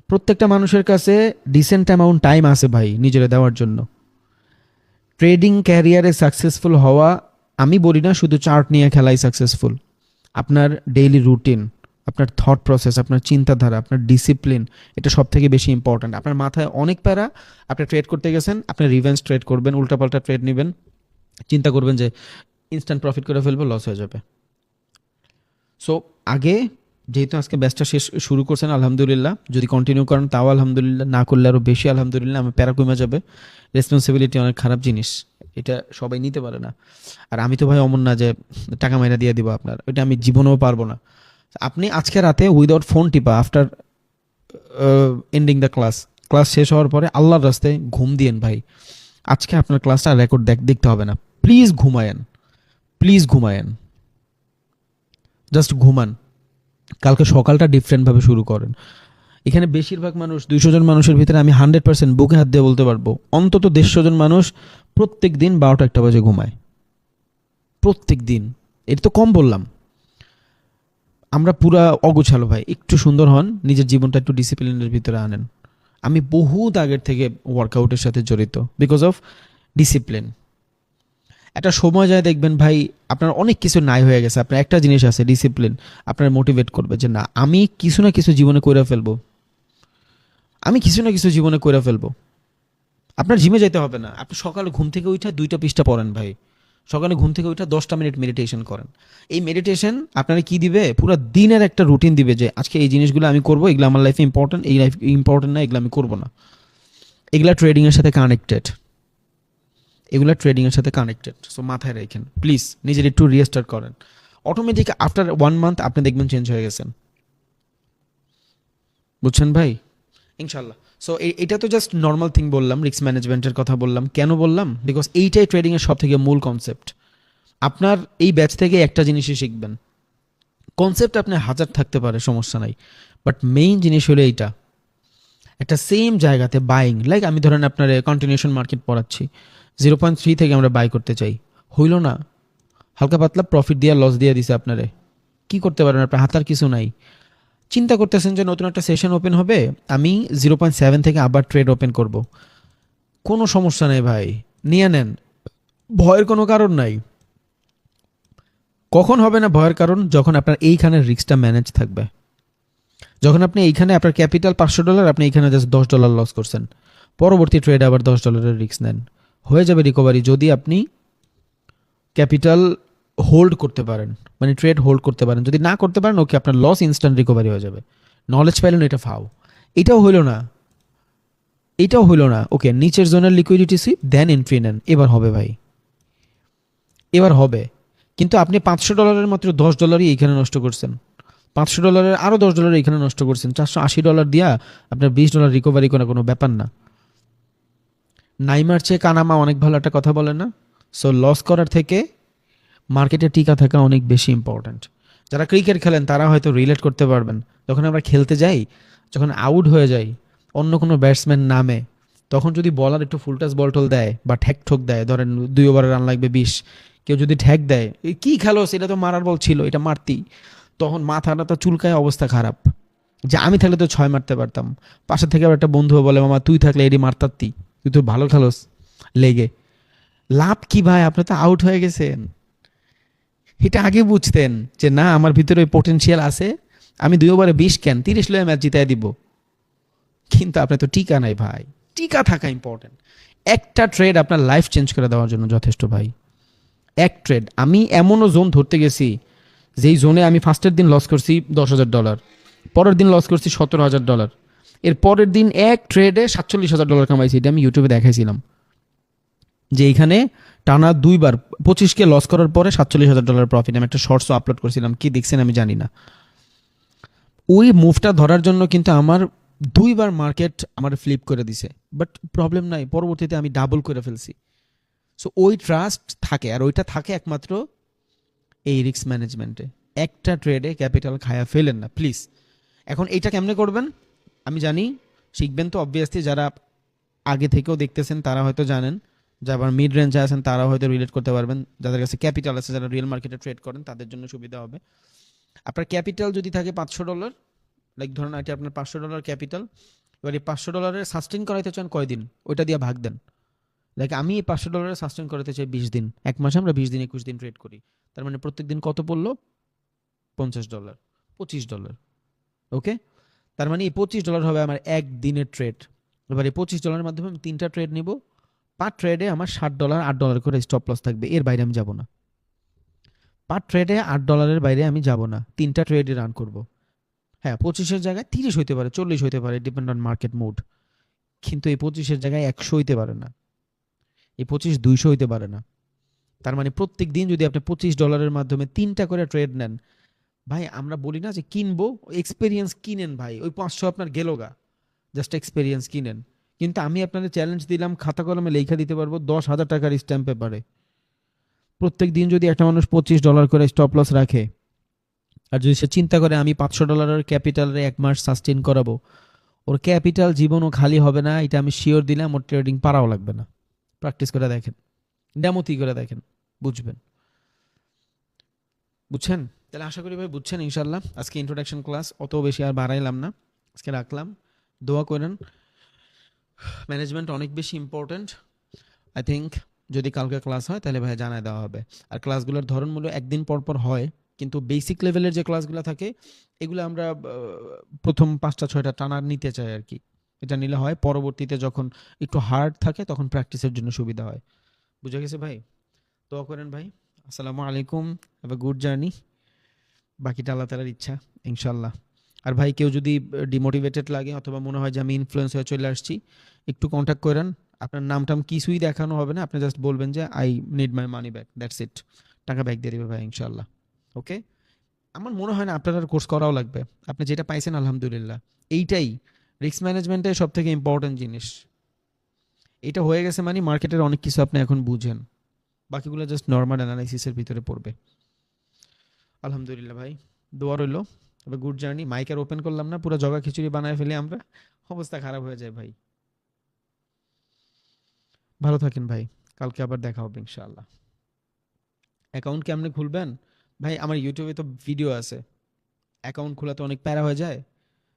প্রত্যেকটা মানুষের কাছে ডিসেন্ট অ্যামাউন্ট টাইম আছে ভাই নিজেরা দেওয়ার জন্য। ট্রেডিং ক্যারিয়ারে সাকসেসফুল হওয়া, আমি বলি না শুধু চার্ট নিয়ে খেলাই সাকসেসফুল। আপনার ডেইলি রুটিন, আপনার থট প্রসেস, আপনার চিন্তাধারা, আপনার ডিসিপ্লিন, এটা সব থেকে বেশি ইম্পর্ট্যান্ট। আপনার মাথায় অনেক প্যারা, আপনি ট্রেড করতে গেছেন, আপনি রিভেন্স ট্রেড করবেন, উল্টাপাল্টা ট্রেড নেবেন, চিন্তা করবেন যে ইনস্ট্যান্ট প্রফিট করে ফেলবো, লস হয়ে যাবে। সো আগে, যেহেতু আজকে ব্যাচটা শুরু করছেন আলহামদুলিল্লাহ, যদি কন্টিনিউ করেন তাও আলহামদুলিল্লাহ, না করলে আরও বেশি আলহামদুলিল্লাহ। আমার প্যারা কমে যাবে। রেসপন্সিবিলিটি অনেক খারাপ জিনিস, এটা সবাই নিতে পারে না। আর আমি তো ভাই অমন না যে টাকা মাইরা দিয়ে দিব আপনার, ওইটা আমি জীবনেও পারবো না। আপনি আজকে রাতে উইদাউট ফোন টিপা, after ending the class, class শেষ হওয়ার পরে আল্লাহর রাস্তায় ঘুম দিয়েন ভাই। আজকে আপনার ক্লাসটা রেকর্ড দেখতে হবে না। প্লিজ ঘুমায়েন, প্লিজ ঘুমায়েন, জাস্ট ঘুমান। কালকে সকালটা ডিফারেন্টভাবে শুরু করেন। এখানে বেশিরভাগ মানুষ, 200 জন মানুষের ভিতরে আমি 100% বুকে হাত দিয়ে বলতে পারবো অন্তত 150 জন মানুষ প্রত্যেক দিন 12টা-1টা বাজে ঘুমায়, প্রত্যেক দিন। এটা তো কম বললাম। আমরা পুরা অগোছালো ভাই। একটু সুন্দর হন, নিজের জীবনটা একটু ডিসিপ্লিনের ভিতরে আনেন। আমি বহুত আগের থেকে ওয়ার্কআউটের সাথে জড়িত, বিকজ অফ ডিসিপ্লিন। একটা সময় যায় দেখবেন ভাই আপনার অনেক কিছু নাই হয়ে গেছে, আপনার একটা জিনিস আছে, ডিসিপ্লিন। আপনার মোটিভেট করবে যে না, আমি কিছু না কিছু জীবনে করে ফেলবো, আমি কিছু না কিছু জীবনে করে ফেলবো। আপনার জিমে যেতে হবে না, আপনি সকালে ঘুম থেকে উঠে 2টা পৃষ্ঠা পড়েন ভাই। সকালে ঘুম থেকে উঠে 10টা মিনিট মেডিটেশন করেন। এই মেডিটেশন আপনারা কি দিবে? পুরো দিনের একটা রুটিন দিবে যে আজকে এই জিনিসগুলো আমি করবো, এগুলো আমার লাইফে ইম্পর্টেন্ট, এই লাইফ ইম্পর্টেন্ট না, এগুলো আমি করবো না। এগুলা ট্রেডিংয়ের সাথে কানেক্টেড, এগুলা ট্রেডিংয়ের সাথে কানেক্টেড। সো মাথায় রাখেন প্লিজ, নিজের একটু রিস্টার্ট করেন। অটোমেটিক আফটার 1 মান্থ আপনি দেখবেন চেঞ্জ হয়ে গেছেন। বুঝছেন ভাই? ইনশাল্লাহ। সো এটা তো জাস্ট নর্মাল থিং বললাম, রিস্ক ম্যানেজমেন্টের কথা বললাম। কেন বললাম? বিকজ এইটাই ট্রেডিংয়ের সব থেকে মূল কনসেপ্ট। আপনার এই ব্যাচ থেকে একটা জিনিসই শিখবেন। কনসেপ্ট আপনার হাজার থাকতে পারে, সমস্যা নাই, বাট মেইন জিনিস হলো এইটা। একটা সেম জায়গাতে বাইং, লাইক আমি ধরেন আপনার কন্টিনিউশন মার্কেট পড়াচ্ছি, 0.3 থেকে আমরা বাই করতে চাই, হইল না, হালকা পাতলা প্রফিট দিয়ে লস দিয়ে দিছে আপনারে, কি করতে পারেন? আপনার হাতার কিছু নাই। চিন্তা করতেছেন যে নতুন একটা সেশন ওপেন হবে, আমি 0.7 থেকে আবার ট্রেড ওপেন করব, কোনো সমস্যা নেই ভাই, নিয়ে নেন, ভয়ের কোনো কারণ নাই। কখন হবে না ভয়ের কারণ? যখন আপনার এইখানের রিস্কটা ম্যানেজ থাকবে। যখন আপনি এইখানে আপনার ক্যাপিটাল $500, আপনি এইখানে জাস্ট $10 লস করছেন, পরবর্তী ট্রেডে আবার $10 রিস্ক নেন, হয়ে যাবে রিকভারি যদি আপনি ক্যাপিটাল হোল্ড করতে পারেন, মানে ট্রেড হোল্ড করতে পারেন। যদি না করতে পারেন, ওকে, আপনার লস ইনস্ট্যান্ট রিকভারি হয়ে যাবে। নলেজ পাইলেন, এটা ফাও, এটাও হইল না, এটাও হইল না, ওকে, নিচের জোনের লিকুইডিটি সুইপ দেন এন্ট্রি নেন, এবার হবে ভাই, এবার হবে। কিন্তু আপনি $500 মাত্র $10 এইখানে নষ্ট করছেন, $500 আরও $10 এইখানে নষ্ট করছেন, $480 দিয়া আপনার $20 রিকভারি করা কোনো ব্যাপার না। নাইমার চেয়ে কানামা অনেক ভালো একটা কথা বলে না? সো লস করার থেকে মার্কেটে টিকা থাকা অনেক বেশি ইম্পর্ট্যান্ট। যারা ক্রিকেট খেলেন তারা হয়তো রিলেট করতে পারবেন। যখন আমরা খেলতে যাই, যখন আউট হয়ে যাই, অন্য কোনো ব্যাটসম্যান নামে, তখন যদি বলার একটু ফুলটাস বলটল দেয় বা ঠ্যাক ঠোক দেয়, ধরেন 2 ওভারে রান লাগবে 20, কেউ যদি ঠ্যাক দেয়, কি খেলো, সেটা তো মারার বল ছিল, এটা মারতি, তখন মাথাটা তো চুলকায়, অবস্থা খারাপ, যে আমি থাকলে তো 6 মারতে পারতাম। পাশে থেকে আবার একটা বন্ধুও বলে, মামা তুই থাকলে এডি মারতারতি, তুই তো ভালো খেলোস লেগে। লাভ কি ভাই, আপনি তো আউট হয়ে গেছেন। এটা আগে বুঝতেন যে না আমার ভিতরে ওই পোটেনশিয়াল আছে, আমি 2 ওভারে 20 কেন 30 লয়ে ম্যাচ জিতাই দিব। কিন্তু আপনি তো টিকা নাই ভাই। টিকা থাকা ইম্পর্টেন্ট। একটা ট্রেড আপনার লাইফ চেঞ্জ করে দেওয়ার জন্য যথেষ্ট ভাই। এক ট্রেড, আমি এমনও জোন ধরতে গেছি যেই জোনে আমি ফার্স্টের দিন লস করছি $10,000, পরের দিন লস করছি $17,000, এর পরের দিন এক ট্রেডে $47,000 কামাইছি। এটা আমি ইউটিউবে দেখাইছিলাম যে এইখানে টানা 2বার 25কে লস করার পরে $47,000 প্রফিট। আমি একটা শর্টসও আপলোড করছিলাম, কি দেখছেন আমি জানি না। ওই মুভটা ধরার জন্য কিন্তু আমার 2বার মার্কেট আমার ফ্লিপ করে দিছে, বাট প্রবলেম নাই, পরবর্তীতে আমি ডাবল করে ফেলছি। সো ওই ট্রাস্ট থাকে, আর ওইটা থাকে একমাত্র এই রিস্ক ম্যানেজমেন্টে। একটা ট্রেডে ক্যাপিটাল খায়া ফেলেন না প্লিজ। এখন এইটা কেমনে করবেন আমি জানি, শিখবেন তো অবভিয়াসলি। যারা আগে থেকেও দেখতেছেন তারা হয়তো জানেন, যারা মিড রেঞ্জে আছেন তারা হয়তো রিলেট করতে পারবেন। যাদের কাছে ক্যাপিটাল আছে, যারা রিয়েল মার্কেটে ট্রেড করেন, তাদের জন্য সুবিধা হবে। আপনার ক্যাপিটাল যদি থাকে $500, লাইক ধরুন এটা আপনার $500 ক্যাপিটাল, এবার এই $500 সাস্টেন করাইতে চান কয়দিন, ওইটা দিয়ে ভাগ দেন। লাইক আমি এই $500 সাস্টেন করাতে চাই 20 দিন, এক মাসে আমরা 20 দিন 21 দিন ট্রেড করি, তার মানে প্রত্যেক দিন কত পড়লো? $50, $25। ওকে, তার মানে এই $25 হবে আমার একদিনের ট্রেড। এবার এই $25 মাধ্যমে আমি 3টা ট্রেড নিব, পার ট্রেডে আমার $60 $8 করে স্টপ লস থাকবে, এর বাইরে আমি যাব না। পার ট্রেডে $8 বাইরে আমি যাব না, 3টা ট্রেডে রান করব। হ্যাঁ, 25-এর জায়গায় 30 হইতে পারে, 40 হইতে পারে, ডিপেন্ড অন মার্কেট মুড। কিন্তু এই 25-এর জায়গায় 100 হইতে পারে না, এই 25 200 হইতে পারে না। তার মানে প্রত্যেক দিন যদি আপনি $25 মাধ্যমে 3টা করে ট্রেড নেন, ভাই আমরা বলি না যে কিনবো, এক্সপেরিয়েন্স কিনেন ভাই, ওই 500 আপনার গেল গা, জাস্ট এক্সপেরিয়েন্স কিনেন। কিন্তু আমি আপনাদের চ্যালেঞ্জ দিলাম, খাতা কলমে লেখা দিতে পারবো 10,000 টাকার স্ট্যাম্প পেপারে। প্রত্যেক দিন যদি একটা মানুষ $25 করে স্টপ লস রাখে, আর যদি সে চিন্তা করে আমি $500 ক্যাপিটালে 1 মাস সাস্টেন করাবো, ওর ক্যাপিটাল জীবনও খালি হবে না, এটা আমি শিওর দিলাম। ওর ট্রেডিং পারাও লাগবে না। প্র্যাকটিস করে দেখেন, ডেমোতি করে দেখেন, বুঝবেন। বুঝছেন? তাহলে আশা করি ভাই বুঝছেন ইনশাল্লাহ। আজকে ইন্ট্রোডাকশন ক্লাস, অত বেশি আর বাড়াইলাম না, আজকে রাখলাম। দোয়া করেন, ম্যানেজমেন্ট অনেক বেশি ইম্পর্ট্যান্ট। আই থিঙ্ক যদি কালকে ক্লাস হয় তাহলে ভাই জানায় দেওয়া হবে। আর ক্লাসগুলোর ধরন মূল্য একদিন পর পর হয়, কিন্তু বেসিক লেভেলের যে ক্লাসগুলো থাকে এগুলো আমরা প্রথম 5টা 6টা টানা নিতে চাই আর কি। এটা নিলে হয়, পরবর্তীতে যখন একটু হার্ড থাকে তখন প্র্যাকটিসের জন্য সুবিধা হয়। বুঝে গেছে ভাই? দোয়া করেন ভাই। আসসালামু আলাইকুম, হ্যাভ এ গুড জার্নি। বাকিটা আল্লাহ তাআলার ইচ্ছা, ইনশাল্লাহ। আর ভাই কেউ যদি ডিমোটিভেটেড লাগে অথবা মনে হয় যে আমি ইনফ্লুয়েন্স হয়ে চলে আসছি, একটু কন্ট্যাক্ট করেন। আপনার নাম টাম কিছুই দেখানো হবে না, আপনি জাস্ট বলবেন যে I need my money back, that's it. টাকা ব্যাক দিয়ে দেবে ভাই ইনশাল্লাহ। ওকে, আমার মনে হয় না আপনার আর কোর্স করাও লাগবে, আপনি যেটা পাইছেন আলহামদুলিল্লাহ। এইটাই রিস্ক ম্যানেজমেন্টের সব থেকে ইম্পর্টেন্ট জিনিস। এটা হয়ে গেছে মানে মার্কেটের অনেক কিছু আপনি এখন বুঝেন, বাকিগুলো জাস্ট নর্মাল অ্যানালাইসিসের ভিতরে পড়বে। আলহামদুলিল্লাহ ভাই, দোয়া রইল। তবে গুড জার্নি। মাইক আর ওপেন করলাম না, পুরো জগা খিচুড়ি বানায় ফেলি আমরা, অবস্থা খারাপ হয়ে যায় ভাই। ভালো থাকেন ভাই, কালকে আবার দেখা হবে ইনশাআল্লাহ। অ্যাকাউন্ট কেমনে খুলবেন ভাই? আমার ইউটিউবে তো ভিডিও আছে, অ্যাকাউন্ট খোলা তো অনেক প্যারা হয়ে যায়।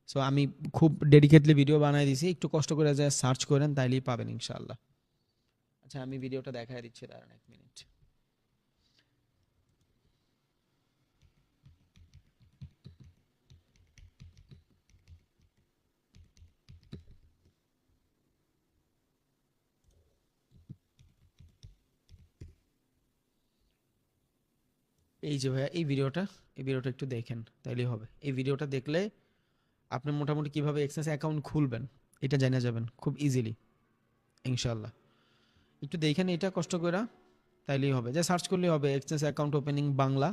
সো আমি খুব ডেডিকেটলি ভিডিও বানাই দিছি, একটু কষ্ট করে যায় সার্চ করেন তাইলেই পাবেন ইনশাআল্লাহ। আচ্ছা আমি ভিডিওটা দেখায় দিচ্ছি, দাঁড়ান 1 মিনিট। এই যে ভাইয়া এই ভিডিওটা একটু দেখেন তাইলেই হবে। এই ভিডিওটা দেখলে আপনি মোটামুটি কিভাবে এক্সেস অ্যাকাউন্ট খুলবেন এটা জানা যাবেন খুব ইজিলি ইনশাআল্লাহ। একটু দেখেন এটা কষ্ট করে, তাইলেই হবে। যা সার্চ করলেই হবে এক্সচেঞ্জ অ্যাকাউন্ট ওপেনিং বাংলা,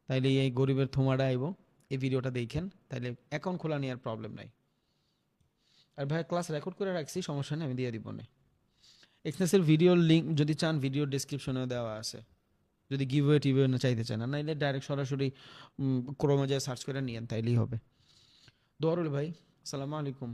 তাইলে এই গরিবের থোমাটা আইব। এই ভিডিওটা দেখেন, তাইলে অ্যাকাউন্ট খোলা নিয়ে আর প্রবলেম নাই। আর ভাই ক্লাস রেকর্ড করে রাখছি, সমস্যা নেই, আমি দিয়ে দিব না। এক্সচেঞ্জের ভিডিওর লিঙ্ক যদি চান ভিডিও ডেসক্রিপশনেও দেওয়া আছে, যদি গিভওয়ে টিভওয়ে না চাইতে চান, আর নাইলে ডাইরেক্ট সরাসরি ক্রোমে যায় সার্চ করে নিয়েন তাইলেই হবে। দোয়া রইল ভাই, আসসালামু আলাইকুম।